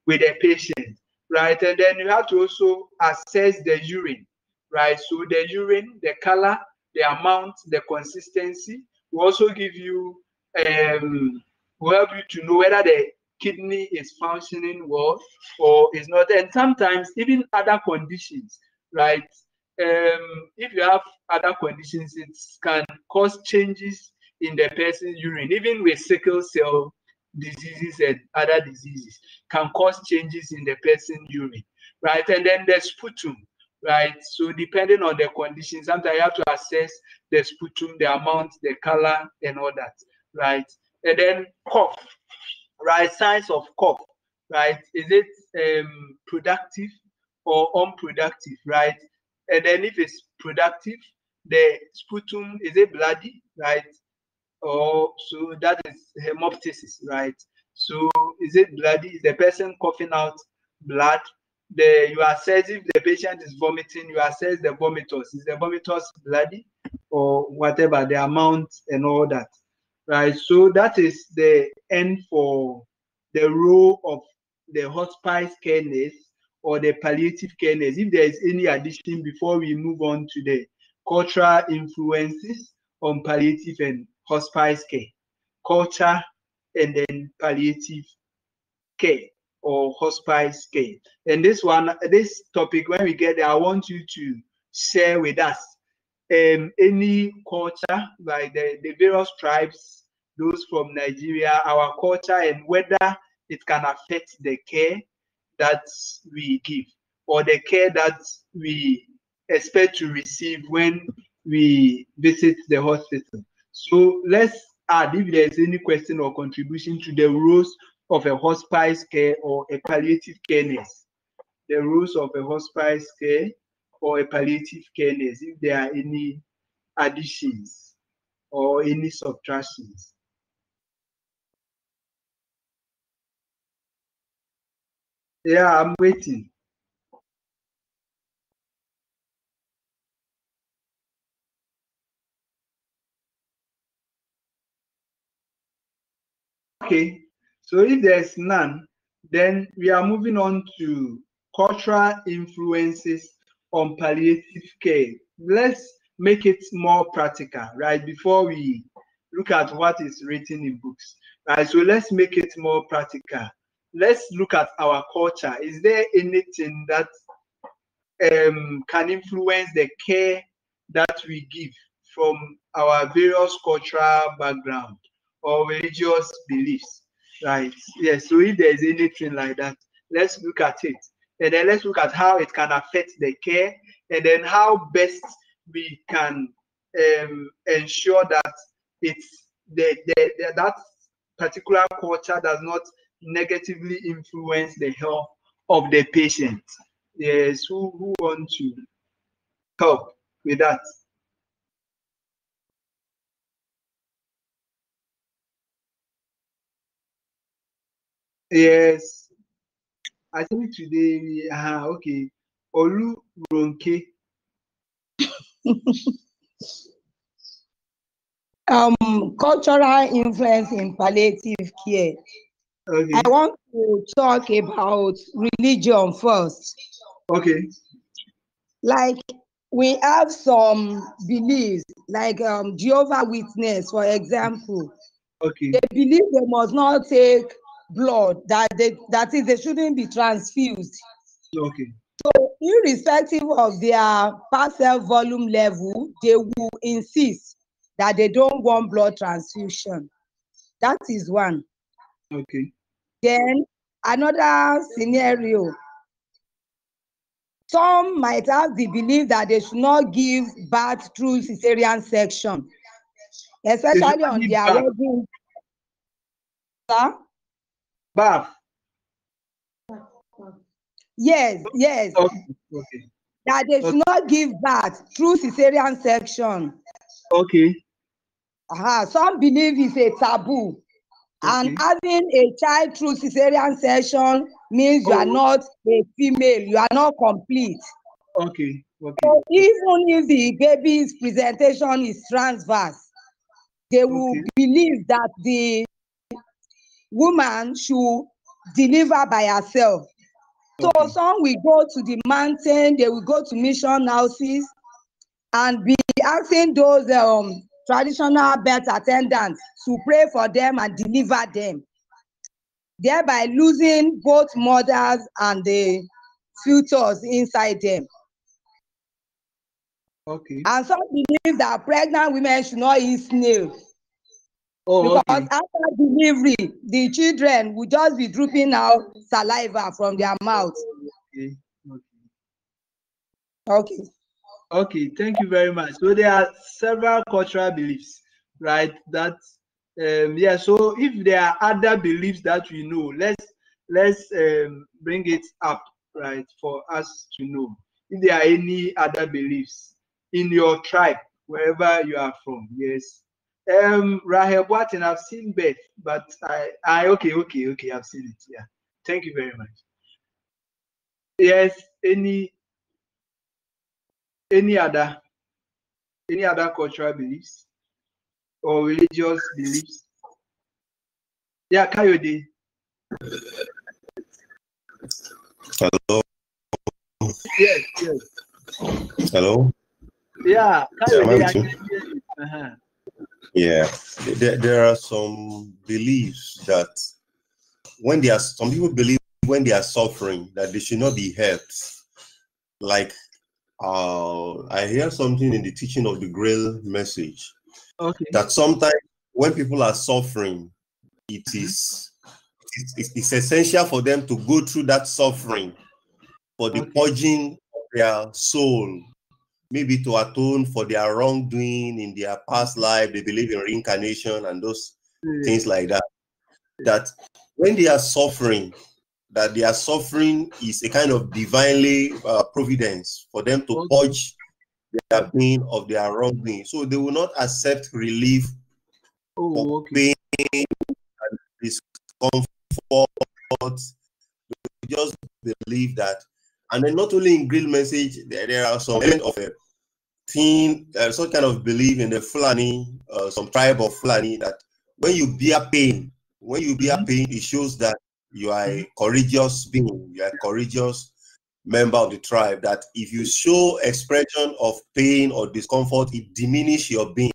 with the patient, right? And then you have to also assess the urine, right? So the urine, the color, the amount, the consistency will also give you, will help you to know whether the kidney is functioning well or is not. And sometimes even other conditions right? If you have other conditions, it can cause changes in the person's urine, even with sickle cell diseases and other diseases, can cause changes in the person's urine, right? And then the sputum, right? So depending on the condition, sometimes you have to assess the sputum, the amount, the color, and all that, right? And then cough, right? Signs of cough, right? Is it productive or unproductive, right? And then if it's productive, the sputum, is it bloody, right? Or so that is hemoptysis, right? So is it bloody? Is the person coughing out blood? You assess if the patient is vomiting, you assess the vomitors. Is the vomitors bloody or whatever, the amount and all that, right? So that is the end for the role of the hospice care nurse or the palliative care nurse. If there is any addition before we move on to the cultural influences on palliative and hospice care, culture and then palliative care or hospice care. And this topic, when we get there, I want you to share with us any culture, like the various tribes, those from Nigeria, our culture, and whether it can affect the care that we give or the care that we expect to receive when we visit the hospital. So let's add if there's any question or contribution to the rules of a hospice care or a palliative care nurse. The rules of a hospice care or a palliative care nurse, if there are any additions or any subtractions. Yeah, I'm waiting. Okay, so if there's none, then we are moving on to cultural influences on palliative care. Let's make it more practical, right? Before we look at what is written in books, right? So let's make it more practical. Let's look at our culture. Is there anything that can influence the care that we give from our various cultural background or religious beliefs, right? Yes, so if there's anything like that, let's look at it. And then let's look at how it can affect the care, and then how best we can ensure that it's that particular culture does not negatively influence the health of the patient. Yes, who want to help with that? Yes, I think today we okay. Olu Ronke. Cultural influence in palliative care. Okay. I want to talk about religion first. Okay. Like we have some beliefs, like Jehovah Witness, for example. Okay. They believe they must not take blood, that is, they shouldn't be transfused. Okay. So irrespective of their parcel volume level, they will insist that they don't want blood transfusion. That is one. Okay. Then another scenario, some might have the belief that they should not give birth through cesarean section, especially on their wedding. Bath. Yes. Okay. That they should not give birth through cesarean section. Okay. Some believe it's a taboo. Okay. And having a child through cesarean section means you are not a female, you are not complete. Okay. So even if the baby's presentation is transverse, they will believe that the woman should deliver by herself. So some will go to the mountain, they will go to mission houses and be asking those traditional birth attendants to pray for them and deliver them, thereby losing both mothers and the fetus inside them. Okay. And some believe that pregnant women should not eat snail. Oh, Because okay. after delivery, the children will just be drooping out saliva from their mouth. Okay. Okay. Okay. Okay, thank you very much. So there are several cultural beliefs, right? That yeah. So if there are other beliefs that we know, let's bring it up, right, for us to know if there are any other beliefs in your tribe, wherever you are from. Yes. Rahel Boatin, I've seen Beth, but okay, I've seen it. Yeah. Thank you very much. Yes. Any other cultural beliefs or religious beliefs? Yeah, Kayode. Hello. Yes, yes. Hello. Yeah, Yeah, am I Kayode, I with can you? hear you. Uh-huh. Yeah, there are some beliefs that when they are, some people believe when they are suffering that they should not be helped. Like, I hear something in the teaching of the Grail message Okay. that sometimes when people are suffering, it's essential for them to go through that suffering for the purging of their soul, maybe to atone for their wrongdoing in their past life. They believe in reincarnation and those things like that. That when they are suffering, that their suffering is a kind of divinely providence for them to purge their pain of their wrongdoing. So they will not accept relief for pain and discomfort. They just believe that. And then not only in Grill message, there are some element of a some kind of belief in the Fulani, some tribe of Fulani, that when you bear pain, it shows that you are a courageous being, you are a courageous member of the tribe, that if you show expression of pain or discomfort, it diminishes your being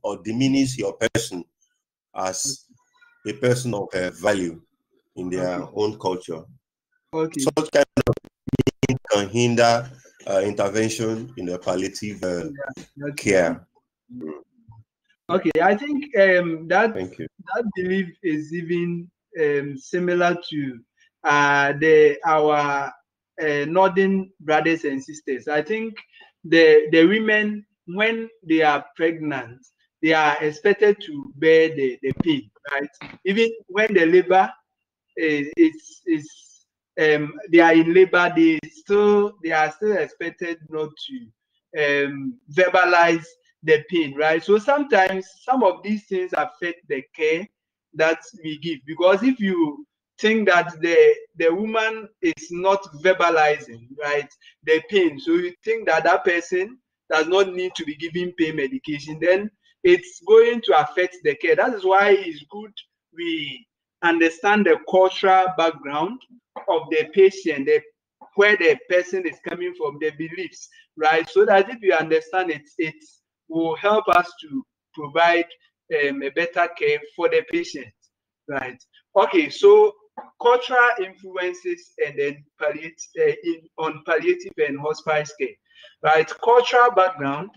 or diminishes your person as a person of value in their own culture. Okay. Such kind of thing can hinder intervention in the palliative care. Okay, I think that belief is even similar to our northern brothers and sisters. I think the women, when they are pregnant, they are expected to bear the pain, right? Even when the labor is they are in labor, they are still expected not to verbalize the pain, right? So sometimes some of these things affect the care that we give, because if you think that the woman is not verbalizing, right, the pain, so you think that that person does not need to be given pain medication, then it's going to affect the care. That is why it's good we understand the cultural background of the patient, where the person is coming from, the beliefs, right? So that if you understand it, it will help us to provide a better care for the patient, right? Okay, so cultural influences and then on palliative and hospice care, right? Cultural background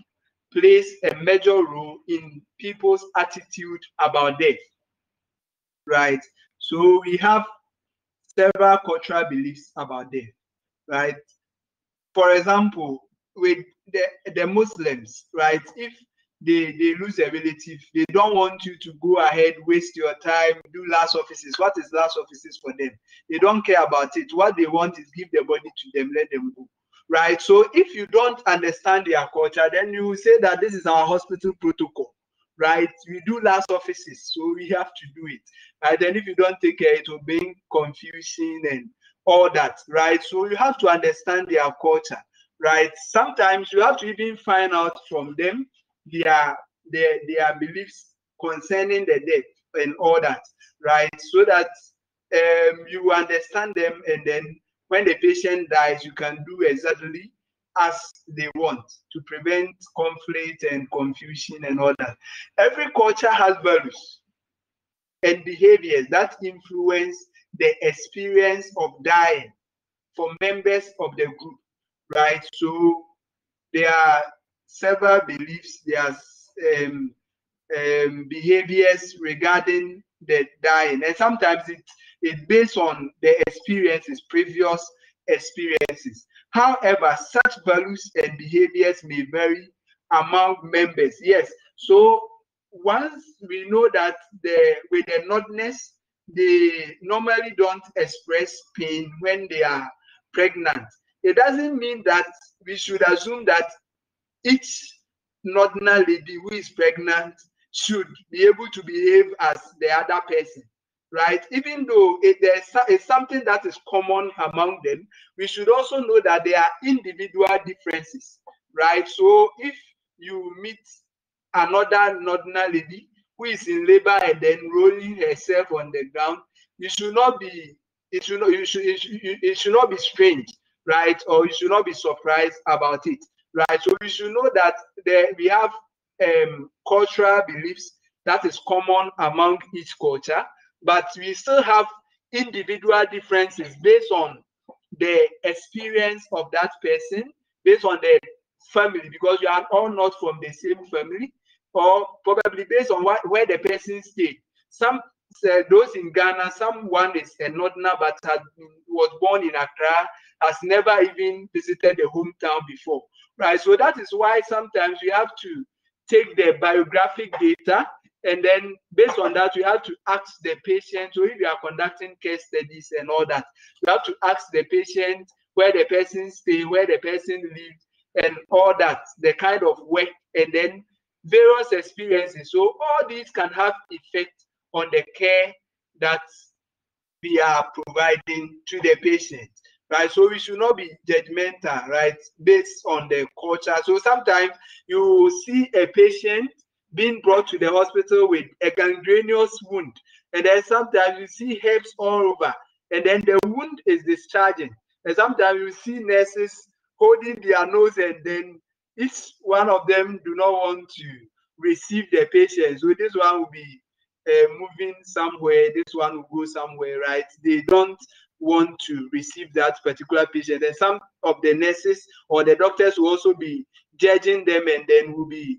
plays a major role in people's attitude about death, right? So we have several cultural beliefs about death, right? For example, with the Muslims, right? If they lose a relative, they don't want you to go ahead, waste your time, do last offices. What is last offices for them? They don't care about it. What they want is give the body to them, let them go, right? So if you don't understand their culture, then you will say that this is our hospital protocol, right? We do last offices, so we have to do it, right? And if you don't take care, it will bring confusion and all that, right? So you have to understand their culture, right? Sometimes you have to even find out from them their beliefs concerning the death and all that, right? So that you understand them, and then when the patient dies, you can do exactly as they want to prevent conflict and confusion and all that. Every culture has values and behaviors that influence the experience of dying for members of the group, right? So there are several beliefs, there's behaviors regarding the dying, and sometimes it's based on the experiences, previous experiences. However, such values and behaviors may vary among members. Yes, so once we know that with the nodness, they normally don't express pain when they are pregnant. It doesn't mean that we should assume that each northern lady who is pregnant should be able to behave as the other person, right? Even though it's something that is common among them, we should also know that there are individual differences, right? So if you meet another northern lady who is in labor and then rolling herself on the ground, it should not be strange, right? Or you should not be surprised about it, right? So we should know that we have cultural beliefs that is common among each culture, but we still have individual differences based on the experience of that person, based on the family, because you are all not from the same family, or probably based on where the person stayed. Some those in Ghana, someone is a northerner but was born in Accra, has never even visited the hometown before, right? So that is why sometimes we have to take the biographic data, and then based on that, we have to ask the patient. So if you are conducting case studies and all that, you have to ask the patient where the person stay, where the person lived, and all that, the kind of work, and then various experiences. So all these can have effect on the care that we are providing to the patient, right? So we should not be judgmental, right, based on the culture. So sometimes you see a patient being brought to the hospital with a gangrenous wound, and then sometimes you see herbs all over, and then the wound is discharging, and sometimes you see nurses holding their nose, and then each one of them do not want to receive the patient. So this one will be moving somewhere, this one will go somewhere, right? They don't want to receive that particular patient, and some of the nurses or the doctors will also be judging them, and then will be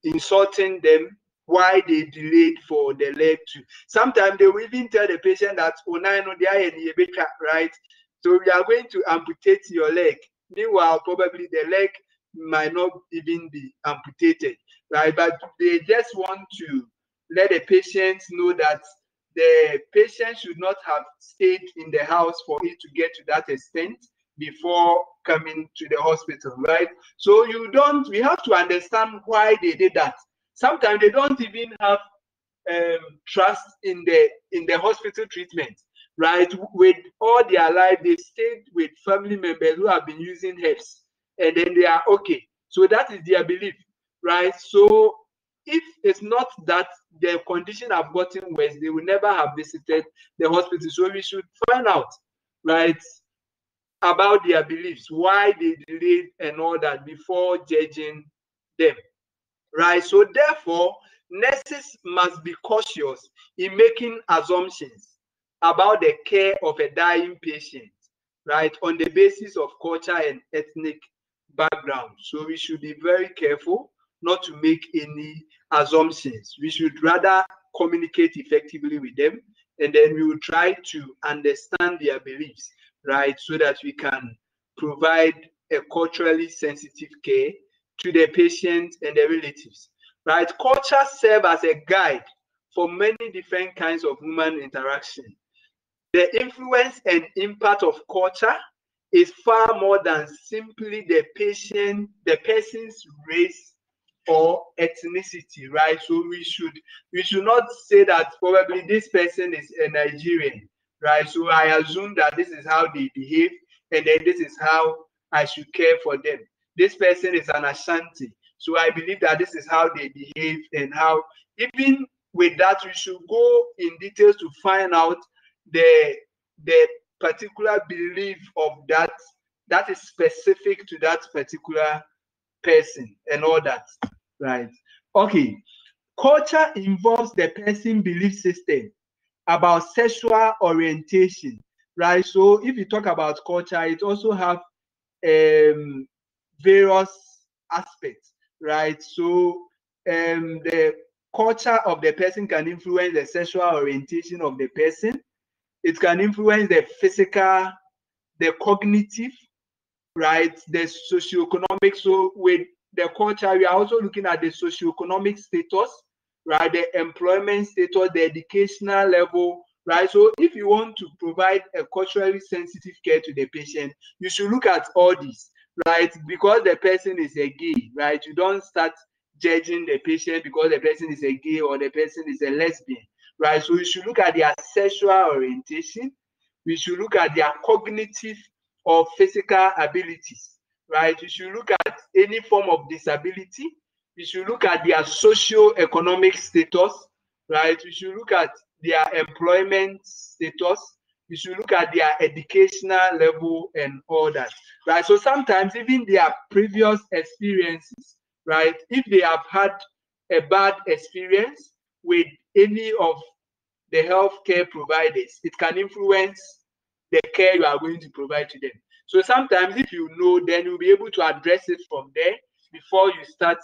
insulting them why they delayed for the leg to. Sometimes they will even tell the patient that, oh, no, they are right? So we are going to amputate your leg. Meanwhile, probably the leg might not even be amputated, right? But they just want to let the patient know that the patient should not have stayed in the house for it to get to that extent before coming to the hospital, right? So we have to understand why they did that. Sometimes they don't even have trust in the hospital treatment, right? With all their life, they stayed with family members who have been using herbs, and then they are okay. So that is their belief, right? So if it's not that their condition have gotten worse, they will never have visited the hospital. So we should find out, right, about their beliefs, why they delayed and all that before judging them, right? So therefore, nurses must be cautious in making assumptions about the care of a dying patient, right, on the basis of culture and ethnic background. So we should be very careful not to make any assumptions. We should rather communicate effectively with them, and then we will try to understand their beliefs, right, so that we can provide a culturally sensitive care to the patient and the relatives, right? Culture serves as a guide for many different kinds of human interaction. The influence and impact of culture is far more than simply the person's race or ethnicity, right? So we should not say that probably this person is a Nigerian, right? So I assume that this is how they behave, and then this is how I should care for them. This person is an Ashanti, so I believe that this is how they behave, and how, even with that, we should go in details to find out the particular belief of that is specific to that particular person and all that, right? Okay, culture involves the person belief system about sexual orientation, right? So if you talk about culture, it also have various aspects, right? So the culture of the person can influence the sexual orientation of the person. It can influence the physical, the cognitive, right? The socioeconomic. So with the culture, we are also looking at the socioeconomic status, right? The employment status, the educational level, right? So if you want to provide a culturally sensitive care to the patient, you should look at all these, right? Because the person is a gay, right? You don't start judging the patient because the person is a gay or the person is a lesbian, right? So you should look at their sexual orientation. We should look at their cognitive or physical abilities, right? You should look at any form of disability. We should look at their socio-economic status, right? We should look at their employment status. We should look at their educational level and all that, right? So sometimes even their previous experiences, right? If they have had a bad experience with any of the healthcare providers, it can influence the care you are going to provide to them. So sometimes if you know, then you'll be able to address it from there before you start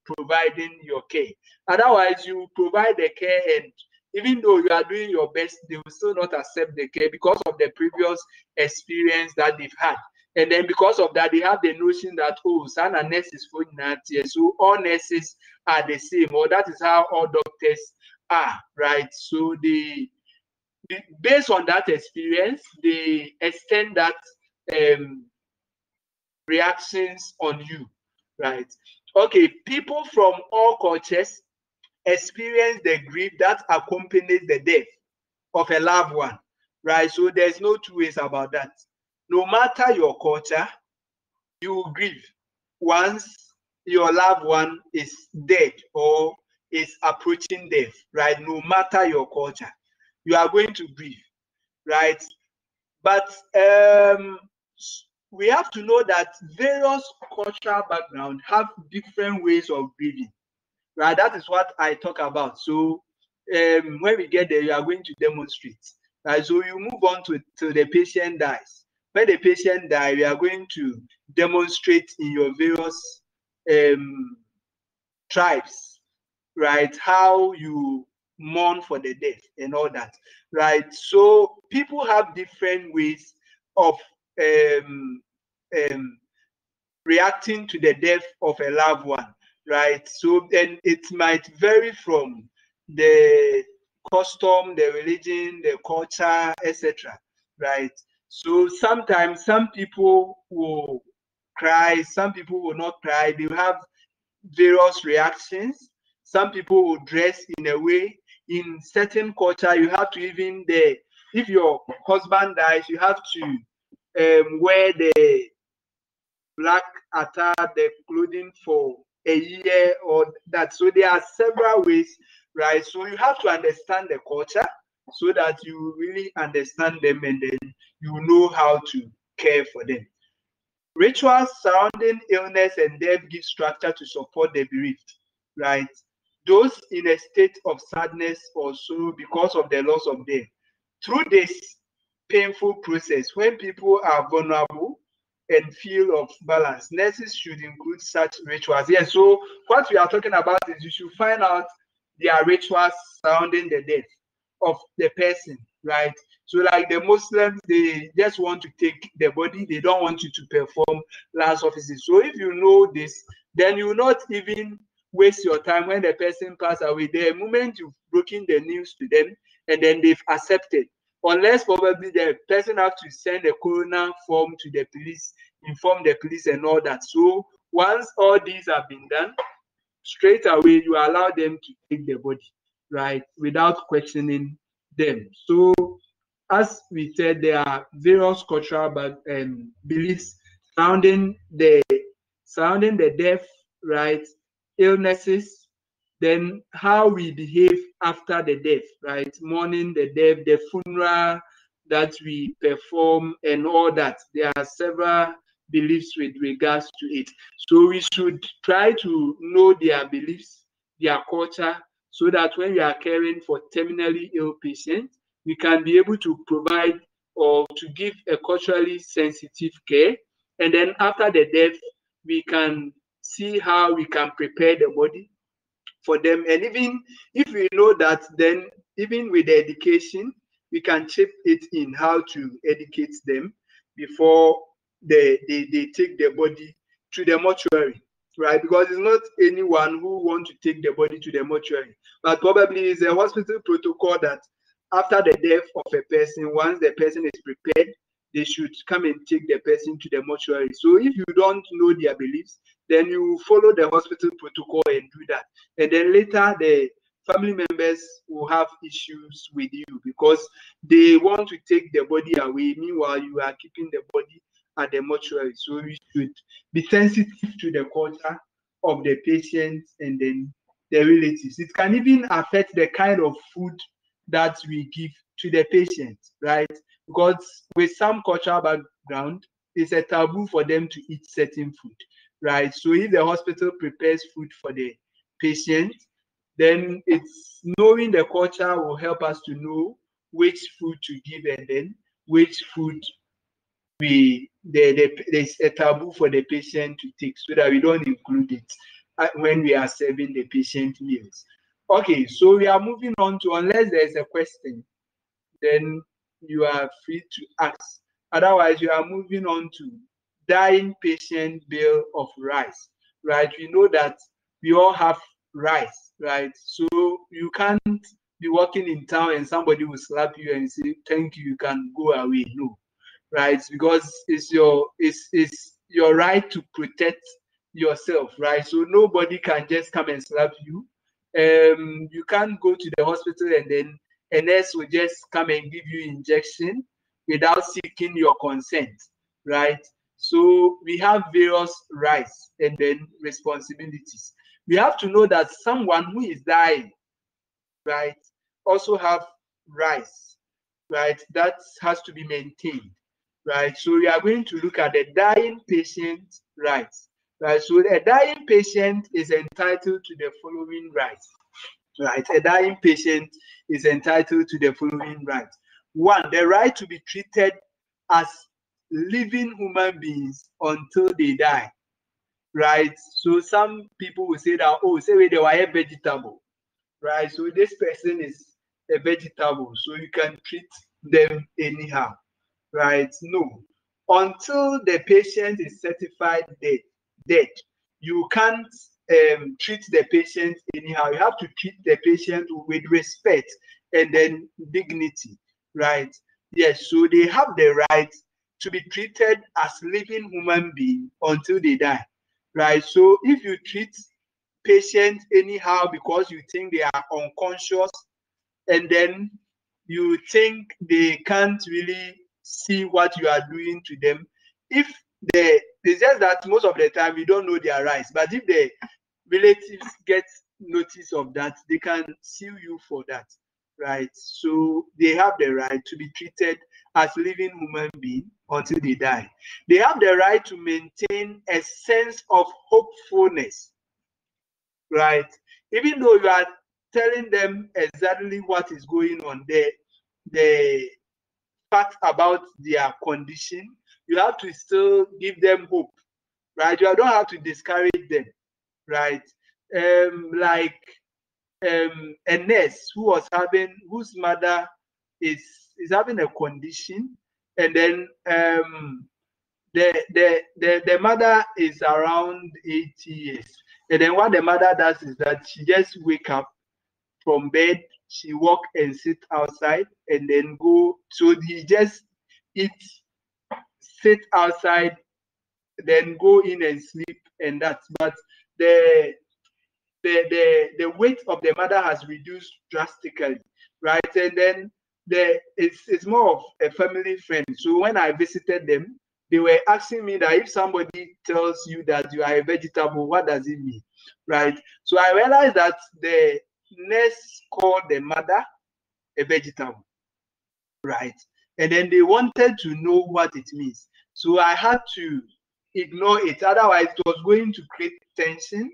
providing your care. Otherwise, you provide the care, and even though you are doing your best, they will still not accept the care because of the previous experience that they've had. And then because of that, they have the notion that, oh, Sana nurse is for that, so all nurses are the same, or that is how all doctors are, right? So based on that experience, they extend that reactions on you, right? Okay, people from all cultures experience the grief that accompanies the death of a loved one, right? So there's no two ways about that. No matter your culture, you will grieve once your loved one is dead or is approaching death, right? No matter your culture, you are going to grieve, right? But we have to know that various cultural backgrounds have different ways of grieving, right? That is what I talk about. So when we get there, you are going to demonstrate, right? So you move on to the patient dies. When the patient dies, we are going to demonstrate in your various tribes, right? How you mourn for the death and all that, right? So people have different ways of reacting to the death of a loved one, right? So then it might vary from the custom, the religion, the culture, etc., right? So sometimes some people will cry, some people will not cry. They have various reactions. Some people will dress in a way. In certain culture, you have to even if your husband dies, you have to wear the black attire, the clothing for a year or that. So there are several ways, right? So you have to understand the culture so that you really understand them, and then you know how to care for them. Rituals surrounding illness and death give structure to support the bereaved, right? Those in a state of sadness or sorrow because of the loss of them. Through this painful process, when people are vulnerable and feel of balance, nurses should include such rituals. Yes, so what we are talking about is you should find out their rituals surrounding the death of the person, right? So like the Muslims, they just want to take the body, they don't want you to perform last offices. So if you know this, then you will not even waste your time when the person passes away. The moment you've broken the news to them and then they've accepted, unless probably the person have to send a coroner form to the police, inform the police and all that. So once all these have been done, straight away you allow them to take the body, right, without questioning them. So as we said, there are various cultural beliefs surrounding the death, right, illnesses, then how we behave after the death, right, mourning the death, the funeral that we perform and all that. There are several beliefs with regards to it. So we should try to know their beliefs, their culture, so that when we are caring for terminally ill patients, we can be able to provide or to give a culturally sensitive care. And then after the death, we can see how we can prepare the body for them. And even if we know that, then even with the education, we can chip it in how to educate them before they take the body to the mortuary, right? Because it's not anyone who wants to take the body to the mortuary, but probably it's a hospital protocol that after the death of a person, once the person is prepared, they should come and take the person to the mortuary. So if you don't know their beliefs, then you follow the hospital protocol and do that. And then later the family members will have issues with you because they want to take the body away. Meanwhile, you are keeping the body at the mortuary. So we should be sensitive to the culture of the patient and then the relatives. It can even affect the kind of food that we give to the patient, right? Because with some cultural background, it's a taboo for them to eat certain food, right? So if the hospital prepares food for the patient, then it's knowing the culture will help us to know which food to give and then which food there's a taboo for the patient to take so that we don't include it when we are serving the patient meals. Okay, so we are moving on to, unless there's a question, then you are free to ask. Otherwise, you are moving on to dying patient bill of rice, right? We know that we all have rice, right? So you can't be walking in town and somebody will slap you and say, thank you, you can go away. No, right? Because it's your right to protect yourself, right? So nobody can just come and slap you. You can't go to the hospital and then a nurse will just come and give you injection without seeking your consent, right? So we have various rights and then responsibilities. We have to know that someone who is dying, right, also have rights, right? That has to be maintained, right? So we are going to look at the dying patient rights, right? So a dying patient is entitled to the following rights, right? A dying patient is entitled to the following rights. One, the right to be treated as living human beings until they die, right? So some people will say that, oh, say they were a vegetable, right? So this person is a vegetable, so you can treat them anyhow, right? No, until the patient is certified dead, you can't treat the patient anyhow. You have to treat the patient with respect and then dignity, right? Yes, so they have the right to be treated as living human beings until they die, right? So if you treat patients anyhow because you think they are unconscious and then you think they can't really see what you are doing to them, if it's just that most of the time we don't know their rights, but if the relatives get notice of that, they can sue you for that, right? So they have the right to be treated as living human beings until they die. They have the right to maintain a sense of hopefulness, right? Even though you are telling them exactly what is going on, the fact about their condition, you have to still give them hope, right? You don't have to discourage them, right? Like a nurse whose mother is having a condition, and then the mother is around 80 years. And then what the mother does is that she just wake up from bed, she walk and sit outside and then go. So he just eat, sit outside, then go in and sleep and that. But the weight of the mother has reduced drastically, right? And then it's more of a family friend. So when I visited them, they were asking me that if somebody tells you that you are a vegetable, what does it mean, right? So I realized that the nurse called the mother a vegetable, right? And then they wanted to know what it means. So I had to ignore it. Otherwise, it was going to create tension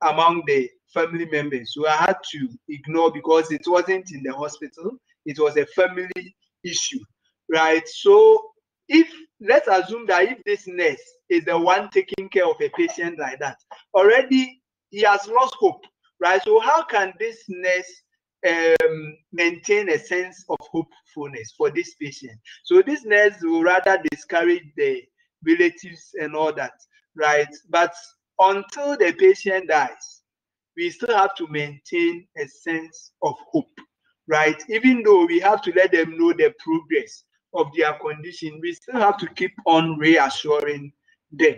among the family members. So I had to ignore because it wasn't in the hospital. It was a family issue, right? So if let's assume that if this nurse is the one taking care of a patient like that, already he has lost hope, right? So how can this nurse maintain a sense of hopefulness for this patient? So this nurse will rather discourage the relatives and all that, right? But until the patient dies, we still have to maintain a sense of hope, right? Even though we have to let them know the progress of their condition, we still have to keep on reassuring them,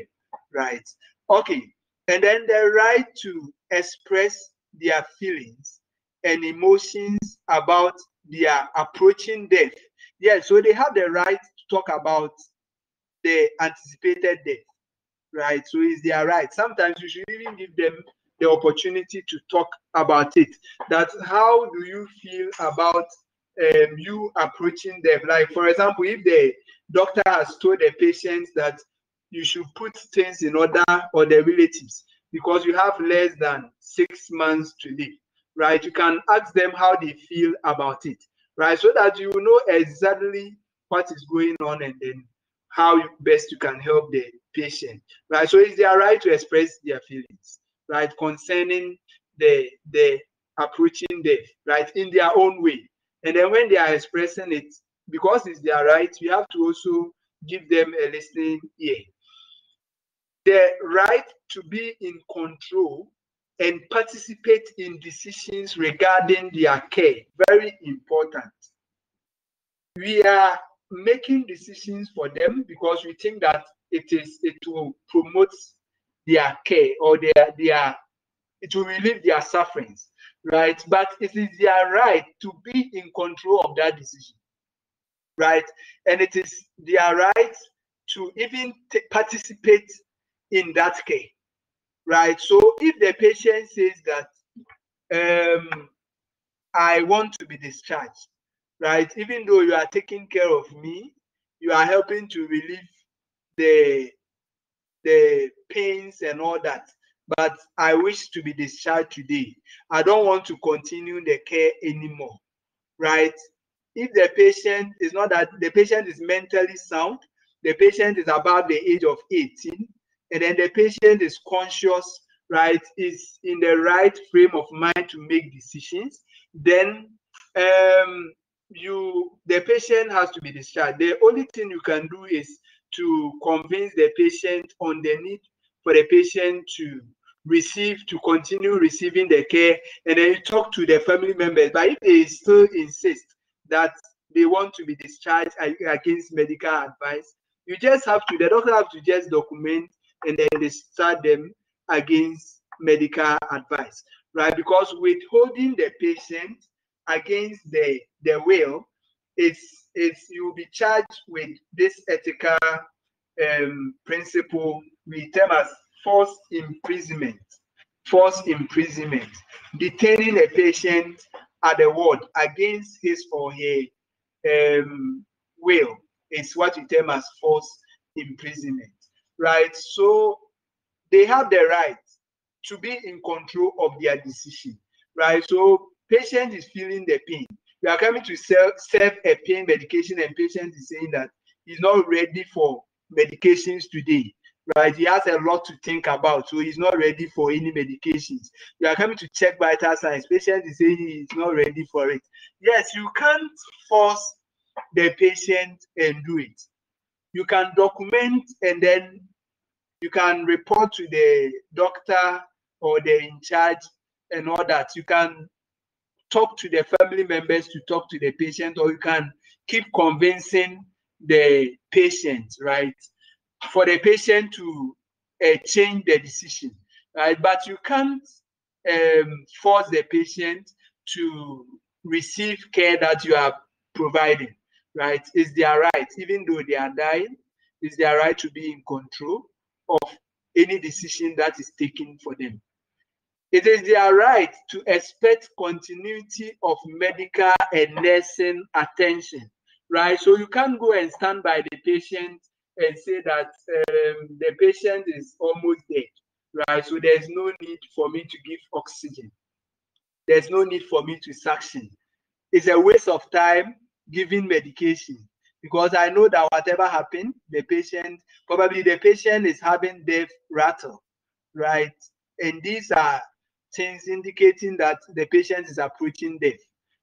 right? Okay, and then the right to express their feelings and emotions about their approaching death. Yeah, so they have the right to talk about the anticipated death, right? So it's their right. Sometimes you should even give them the opportunity to talk about it. That's how do you feel about you approaching them? Like, for example, if the doctor has told the patient that you should put things in order, or the relatives, because you have less than 6 months to live, right? You can ask them how they feel about it, right? So that you know exactly what is going on, and then how best you can help the patient, right? So it's their right to express their feelings, right, concerning the approaching death, right, in their own way. And then when they are expressing it, because it's their right, we have to also give them a listening ear. The right to be in control and participate in decisions regarding their care, very important. We are making decisions for them because we think that it will promote their care, or it will relieve their sufferings, right? But it is their right to be in control of that decision, right? And it is their right to even participate in that care, right? So if the patient says that I want to be discharged, right? Even though you are taking care of me, you are helping to relieve the pains and all that, but I wish to be discharged today. I don't want to continue the care anymore, right? If the patient is not that the patient is mentally sound, the patient is above the age of 18, and then the patient is conscious, right, is in the right frame of mind to make decisions, then the patient has to be discharged. The only thing you can do is to convince the patient on the need for the patient to continue receiving the care, and then you talk to the family members. But if they still insist that they want to be discharged against medical advice, the doctor have to just document, and then discharge them against medical advice, right? Because withholding the patient against the will is you'll be charged with this ethical principle we term as forced imprisonment. Forced imprisonment, detaining a patient at the ward against his or her will, is what we term as forced imprisonment, right? So they have the right to be in control of their decision, right? So patient is feeling the pain. You are coming to serve a pain medication, and patient is saying that he's not ready for medications today, right? He has a lot to think about, so he's not ready for any medications. You are coming to check vital signs. Patient is saying he's not ready for it. Yes, you can't force the patient and do it. You can document, and then you can report to the doctor or the in charge and all that. You can talk to the family members to talk to the patient, or you can keep convincing the patient, right, for the patient to change the decision, right? But you can't force the patient to receive care that you are providing, right? It's their right, even though they are dying, it's their right to be in control of any decision that is taken for them. It is their right to expect continuity of medical and nursing attention, right? So you can't go and stand by the patient and say that the patient is almost dead, right? So there's no need for me to give oxygen. There's no need for me to suction. It's a waste of time giving medication. because I know that whatever happened, the patient is having death rattle, right? And these are things indicating that the patient is approaching death,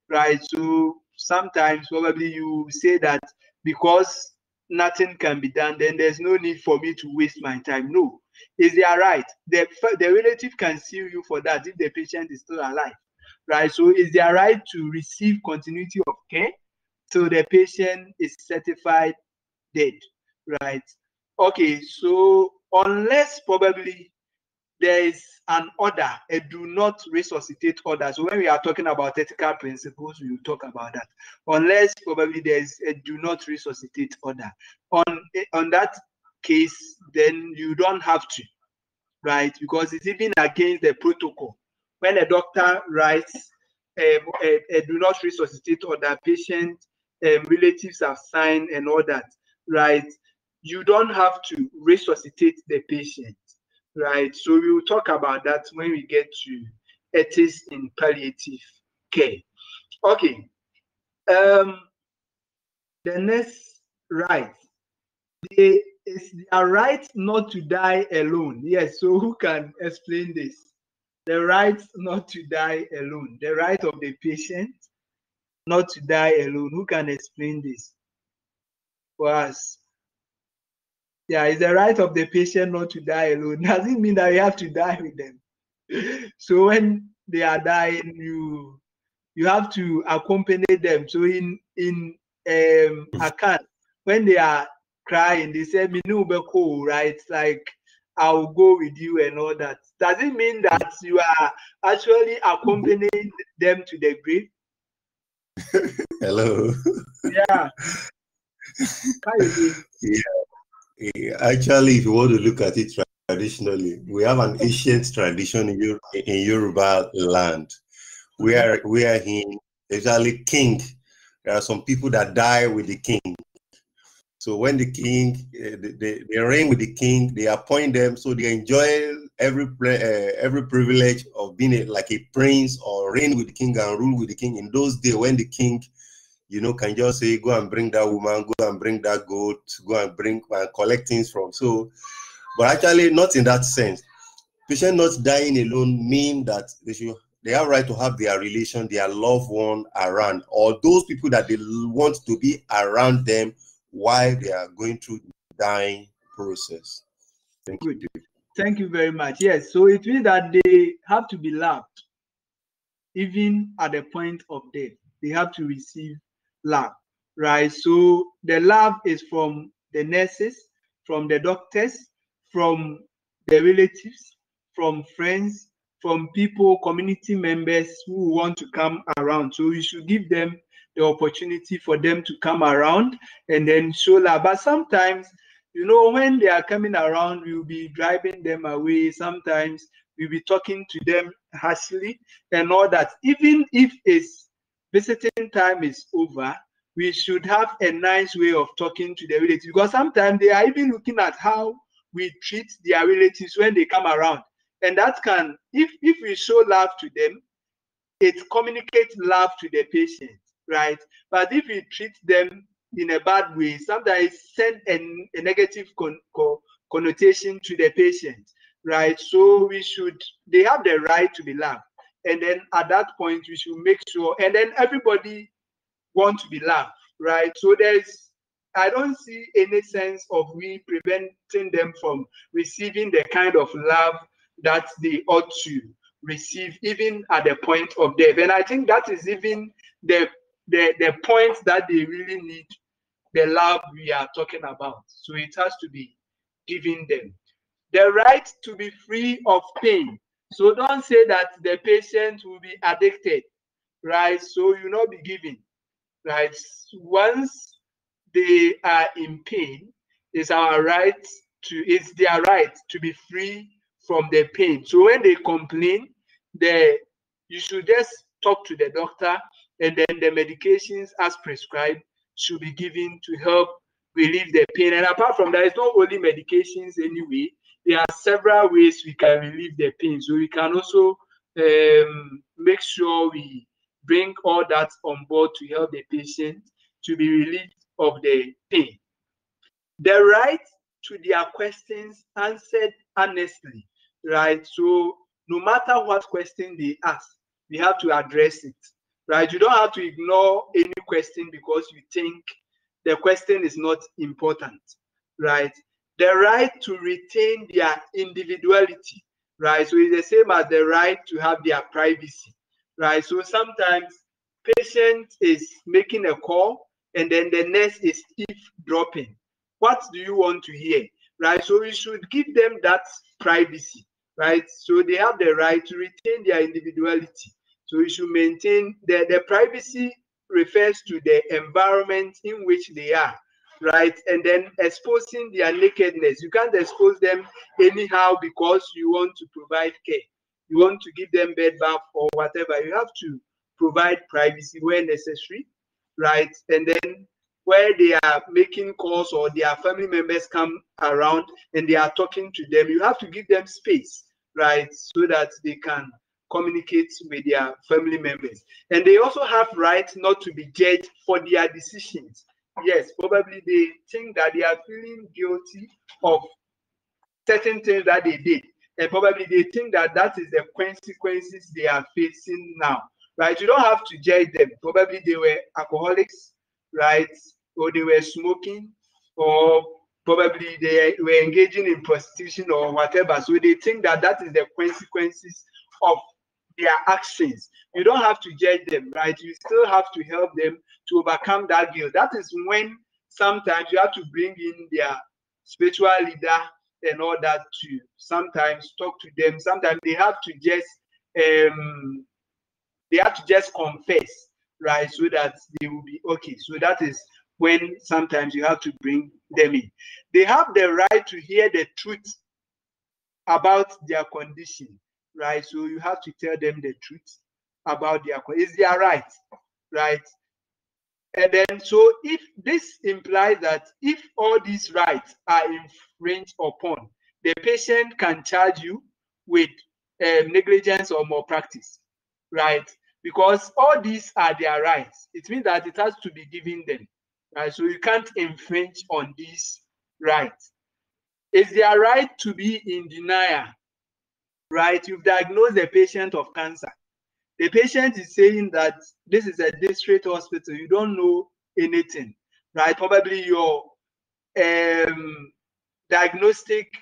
right? So sometimes probably you say that because nothing can be done, then there's no need for me to waste my time. No, is their right. The relative can sue you for that if the patient is still alive, right? So it's their right to receive continuity of care till the patient is certified dead, right? Okay, so unless probably there is an order, a do not resuscitate order. So when we are talking about ethical principles, we will talk about that. Unless probably there is a do not resuscitate order. On that case, then you don't have to, right? Because it's even against the protocol. When a doctor writes a do not resuscitate order, patient relatives have signed and all that, right? You don't have to resuscitate the patient, right? So we will talk about that when we get to ethics in palliative care. Okay. The next right. It's their right not to die alone. Yes, so who can explain this? The right not to die alone. The right of the patient not to die alone. Who can explain this for us? Yeah, it's the right of the patient not to die alone. Doesn't mean that you have to die with them. So when they are dying, you have to accompany them. So in account, when they are crying, they say "Minubeko," right? Like I'll go with you and all that. Does it mean that you are actually accompanying them to the grave? Hello. Yeah. Yeah. Actually, if you want to look at it traditionally, we have an ancient tradition in Yoruba land where in actually king. There are some people that die with the king. So when the king, they reign with the king, they appoint them, so they enjoy every privilege of being like a prince or reign with the king and rule with the king. In those days when the king, can just say, go and bring that woman, go and bring that goat, go and bring and collect things from. So, but actually not in that sense. Patient not dying alone mean that they have right to have their relation, their loved one around, or those people that they want to be around them while they are going through the dying process. Thank you. Thank you very much. Yes, so it means that they have to be loved even at the point of death. They have to receive love, right? So the love is from the nurses, from the doctors, from the relatives, from friends, from people, community members who want to come around. So you should give them the opportunity for them to come around and then show love. But sometimes, when they are coming around, we'll be driving them away. Sometimes we'll be talking to them harshly and all that. Even if it's visiting time is over, we should have a nice way of talking to the relatives, because sometimes they are even looking at how we treat their relatives when they come around. And that can, if we show love to them, it communicates love to the patient, right? But if we treat them in a bad way, sometimes it sends a negative connotation to the patient, right? So they have the right to be loved. And then at that point, we should make sure, and then everybody wants to be loved, right? So I don't see any sense of we preventing them from receiving the kind of love that they ought to receive, even at the point of death. And I think that is even the point that they really need the love we are talking about. So it has to be given them. The right to be free of pain. So don't say that the patient will be addicted, right? So you not be given, right? Once they are in pain, it's their right to be free from the pain. So when they complain, you should just talk to the doctor, and then the medications as prescribed should be given to help relieve the pain. And apart from that, it's not only medications anyway. There are several ways we can relieve the pain. So we can also make sure we bring all that on board to help the patient to be relieved of the pain. The right to their questions answered honestly, right? So no matter what question they ask, we have to address it, right? You don't have to ignore any question because you think the question is not important, right? The right to retain their individuality, right? So it's the same as the right to have their privacy, right? So sometimes patient is making a call and then the nurse is eavesdropping. What do you want to hear, right? So we should give them that privacy, right? So they have the right to retain their individuality. So we should maintain the privacy refers to the environment in which they are, right? And then exposing their nakedness. You can't expose them anyhow because you want to provide care. You want to give them bed bath or whatever. You have to provide privacy where necessary, right? And then where they are making calls or their family members come around and they are talking to them, you have to give them space, right? So that they can communicate with their family members. And they also have right not to be judged for their decisions. Yes, probably they think that they are feeling guilty of certain things that they did. And probably they think that that is the consequences they are facing now, right? You don't have to judge them. Probably they were alcoholics, right? Or they were smoking, or probably they were engaging in prostitution or whatever. So they think that that is the consequences of their actions. You don't have to judge them, right? You still have to help them to overcome that guilt. That is when sometimes you have to bring in their spiritual leader and all that to sometimes talk to them. Sometimes they have to just confess, right? So that they will be okay. So that is when sometimes you have to bring them in. They have the right to hear the truth about their condition, right? So you have to tell them the truth about their condition. It's their right, right? And then, so if this implies that if all these rights are infringed upon, the patient can charge you with negligence or malpractice, right? Because all these are their rights. It means that it has to be given them, right? So you can't infringe on these rights. It's their right to be in denial, right? You've diagnosed the patient of cancer. The patient is saying that this is a district hospital. You don't know anything, right? Probably your diagnostic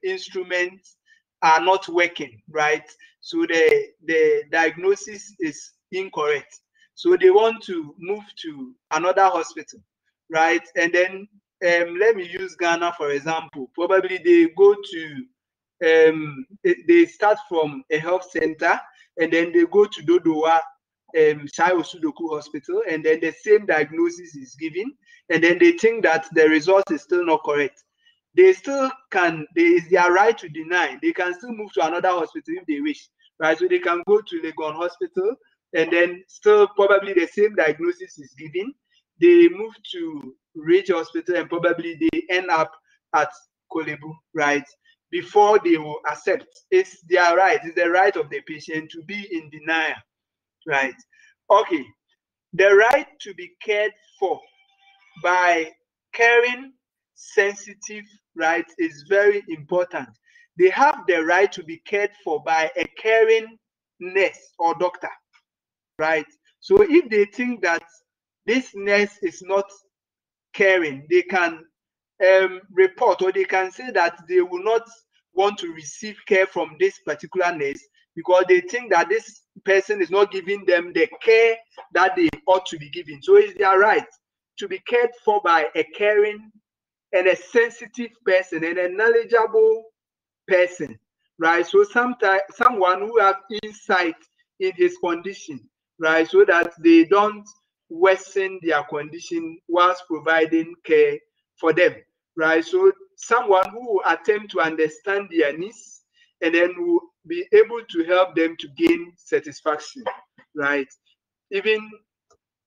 instruments are not working, right? So the diagnosis is incorrect. So they want to move to another hospital, right? And then let me use Ghana for example. Probably they go to they start from a health center and then they go to Dodowa Shai Osudoku Hospital, and then the same diagnosis is given, and then they think that the result is still not correct. They still can, there is their right to deny. They can still move to another hospital if they wish, right? So they can go to Legon Hospital, and then still probably the same diagnosis is given. They move to Ridge Hospital, and probably they end up at Kolebu, right? Before they will accept. It's their right, it's the right of the patient to be in denial, right? Okay, the right to be cared for by caring, sensitive, right, is very important. They have the right to be cared for by a caring nurse or doctor, right? So if they think that this nurse is not caring, they can report, or they can say that they will not want to receive care from this particular nurse because they think that this person is not giving them the care that they ought to be given. So it's their right to be cared for by a caring and a sensitive person and a knowledgeable person, right? So sometimes someone who have insight in his condition, right? So that they don't worsen their condition whilst providing care for them, right? So someone who will attempt to understand their needs and then will be able to help them to gain satisfaction, right? Even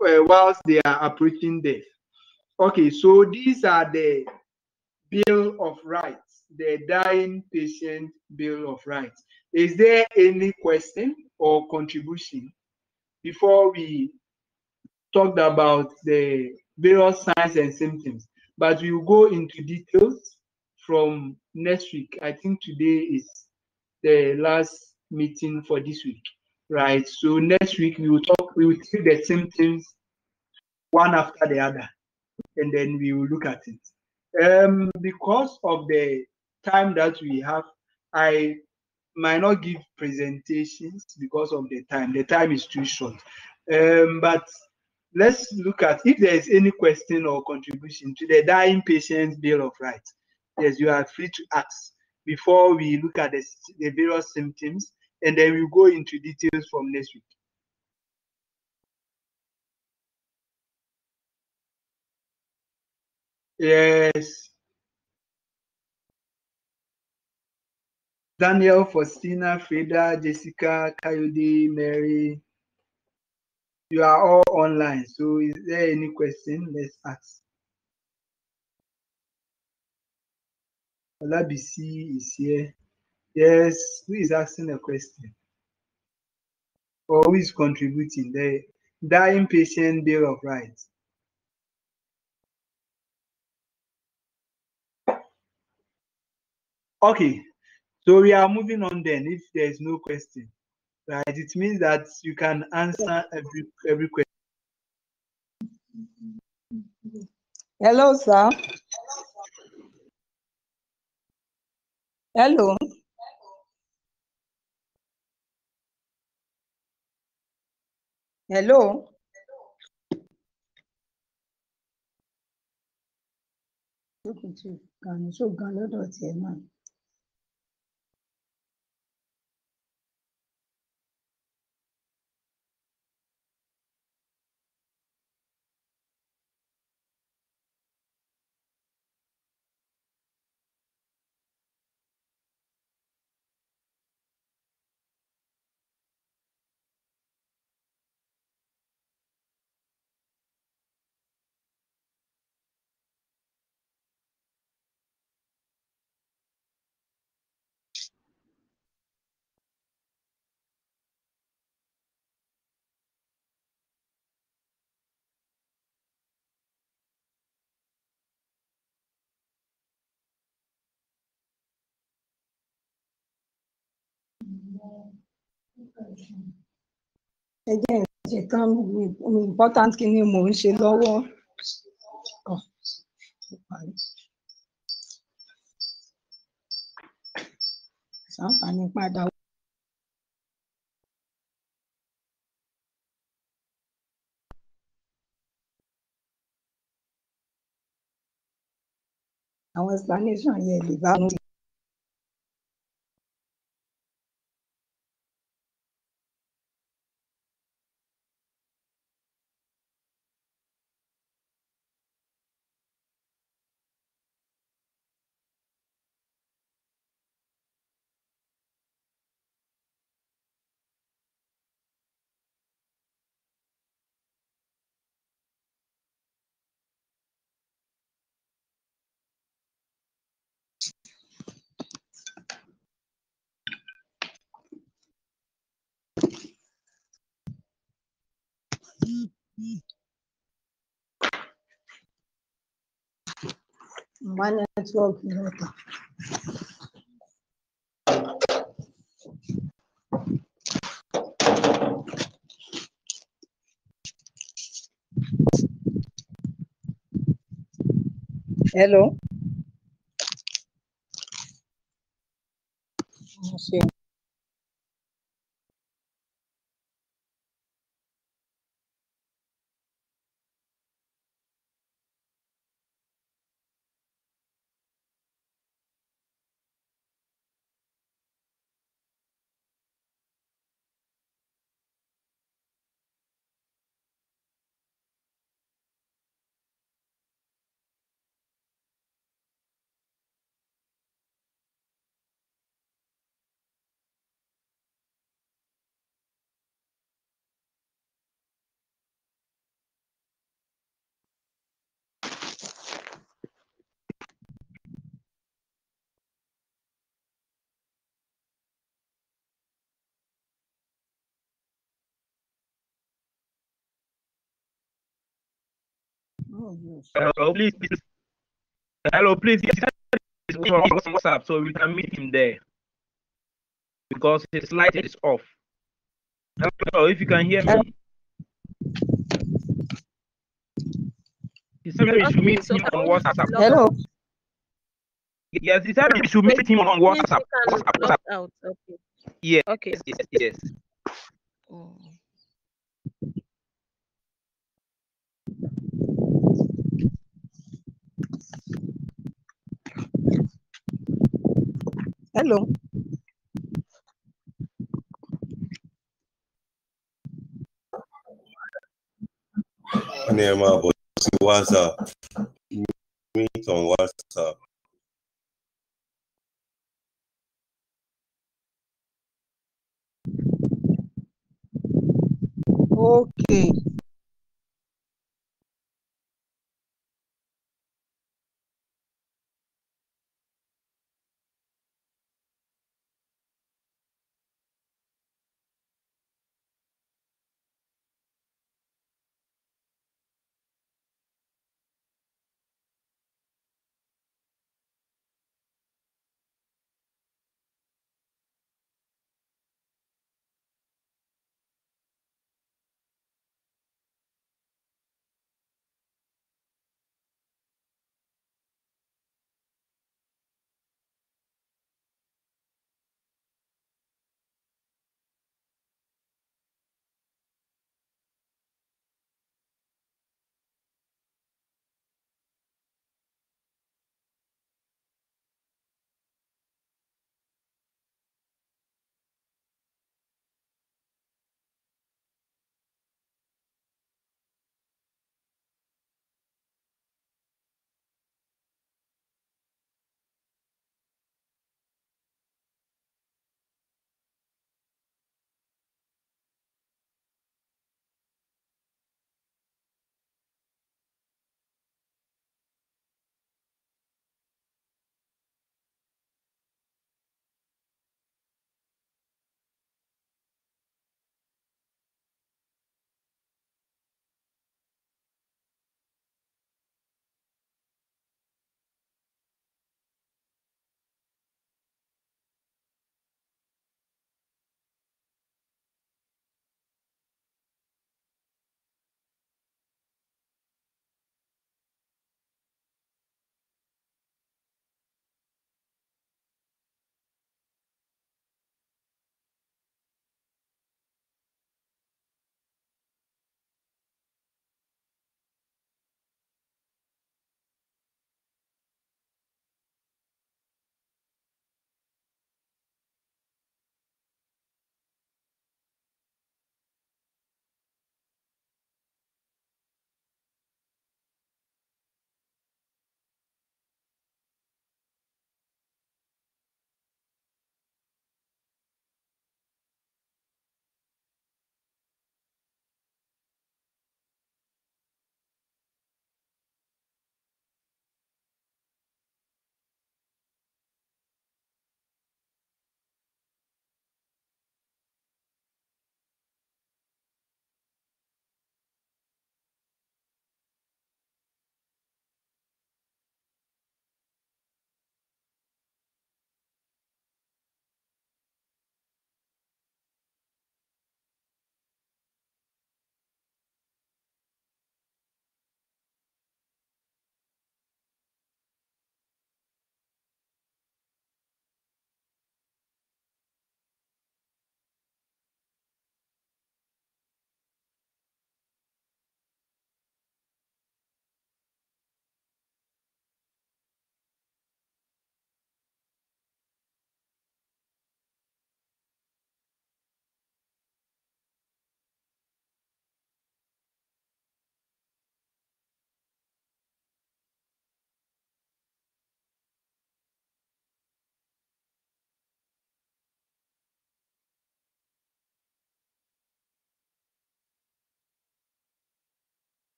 whilst they are approaching death. Okay, so these are the Bill of Rights, the dying patient Bill of Rights. Is there any question or contribution before we talked about the various signs and symptoms. But we will go into details from next week. I think today is the last meeting for this week, right? So next week we will take the symptoms one after the other, and then we will look at it. Because of the time that we have, I might not give presentations because of the time. The time is too short. But let's look at if there is any question or contribution to the dying patient's bill of rights. Yes, you are free to ask before we look at the various symptoms, and then we'll go into details from next week. Yes. Daniel, Faustina, Frida, Jessica, Kayode, Mary, you are all online. So is there any question? Let's ask. Olabisi is here. Yes, who is asking a question? Or who is contributing? The dying patient bill of rights. Okay, so we are moving on then. If there is no question, right? It means that you can answer every question. Hello, sir. Hello. Hello. Again, ṣetán important kí ni mò ń ṣe lọ́wọ́. Ṣàǹfààní padà. Àwọn explanation yẹn lè bá wọn. Wá nẹ́tíwọ́ọ̀kì lọ́tọ̀. Hello. Hello, please. Hello, please. It's on WhatsApp, so we can meet him there because his light is off. Hello, if you can hear me. He said we should meet him on WhatsApp. Hello. Yes, he said we should meet him on WhatsApp. WhatsApp. Out. Okay. Yes. Okay. Yes. Mm. Hello. Nema, but WhatsApp. Meet on WhatsApp. Okay.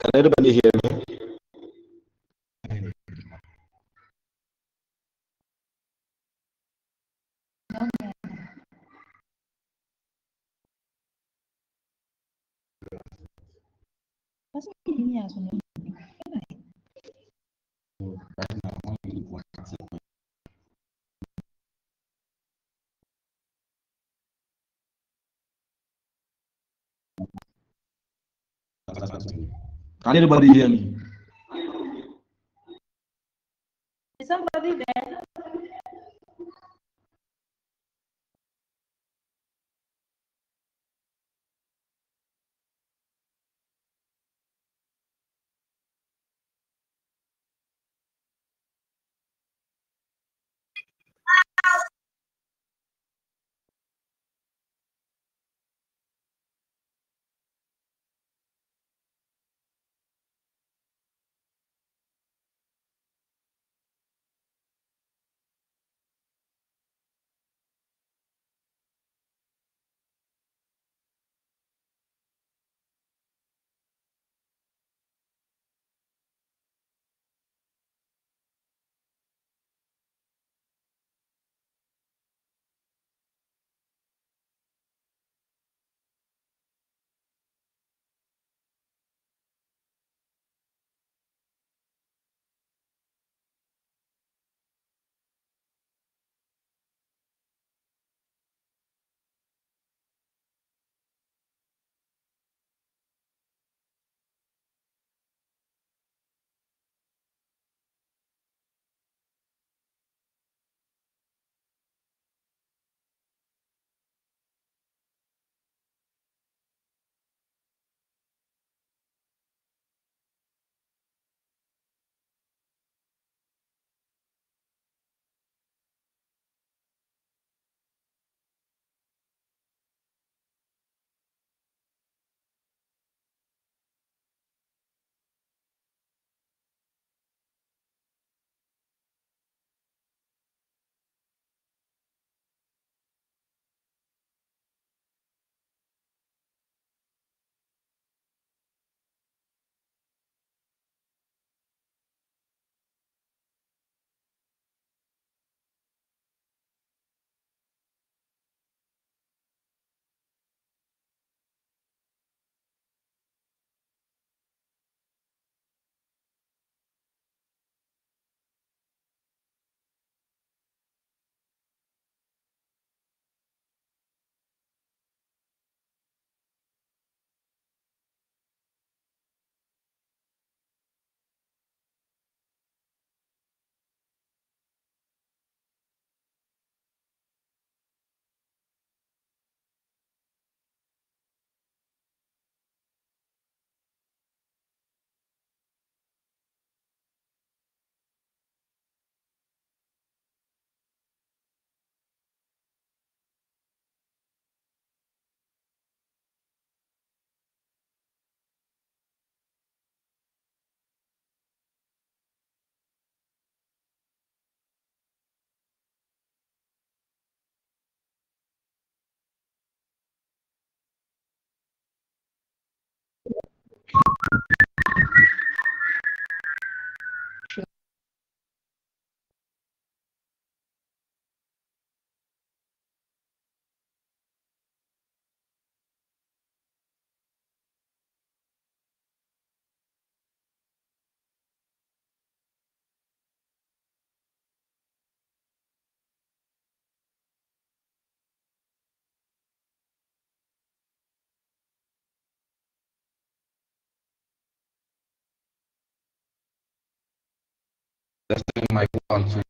Can everybody hear me? Can anybody hear me? Is somebody there? Testing mic 1 2.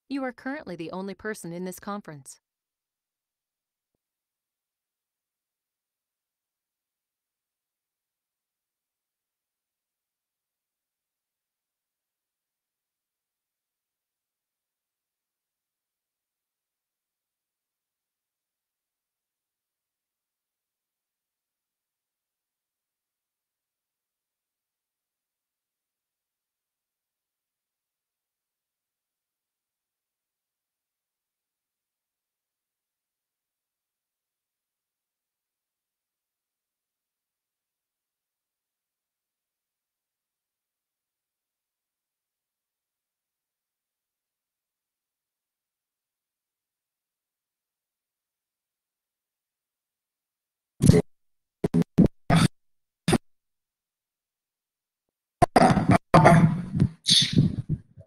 You are currently the only person in this conference.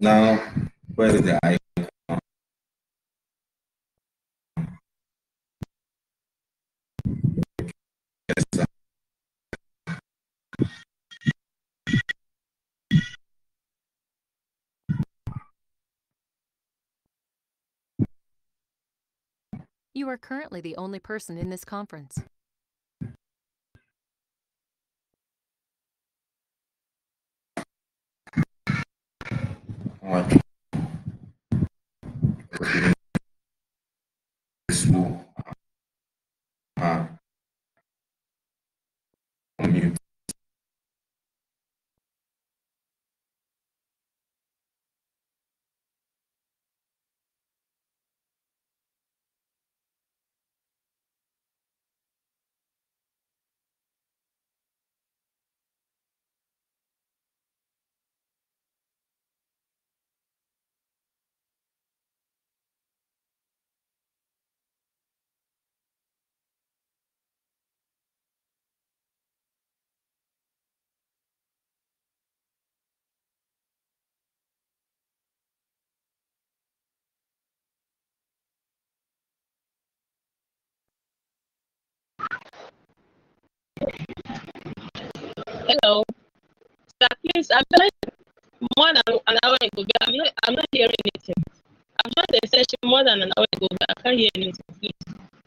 Now, where is the icon? Yes, sir. You are currently the only person in this conference. Okay. Slow. Unmute. Hello. Sir, please, I'm trying more than an hour ago, but I'm not hearing anything. I've joined the session more than an hour ago, but I can't hear anything, please.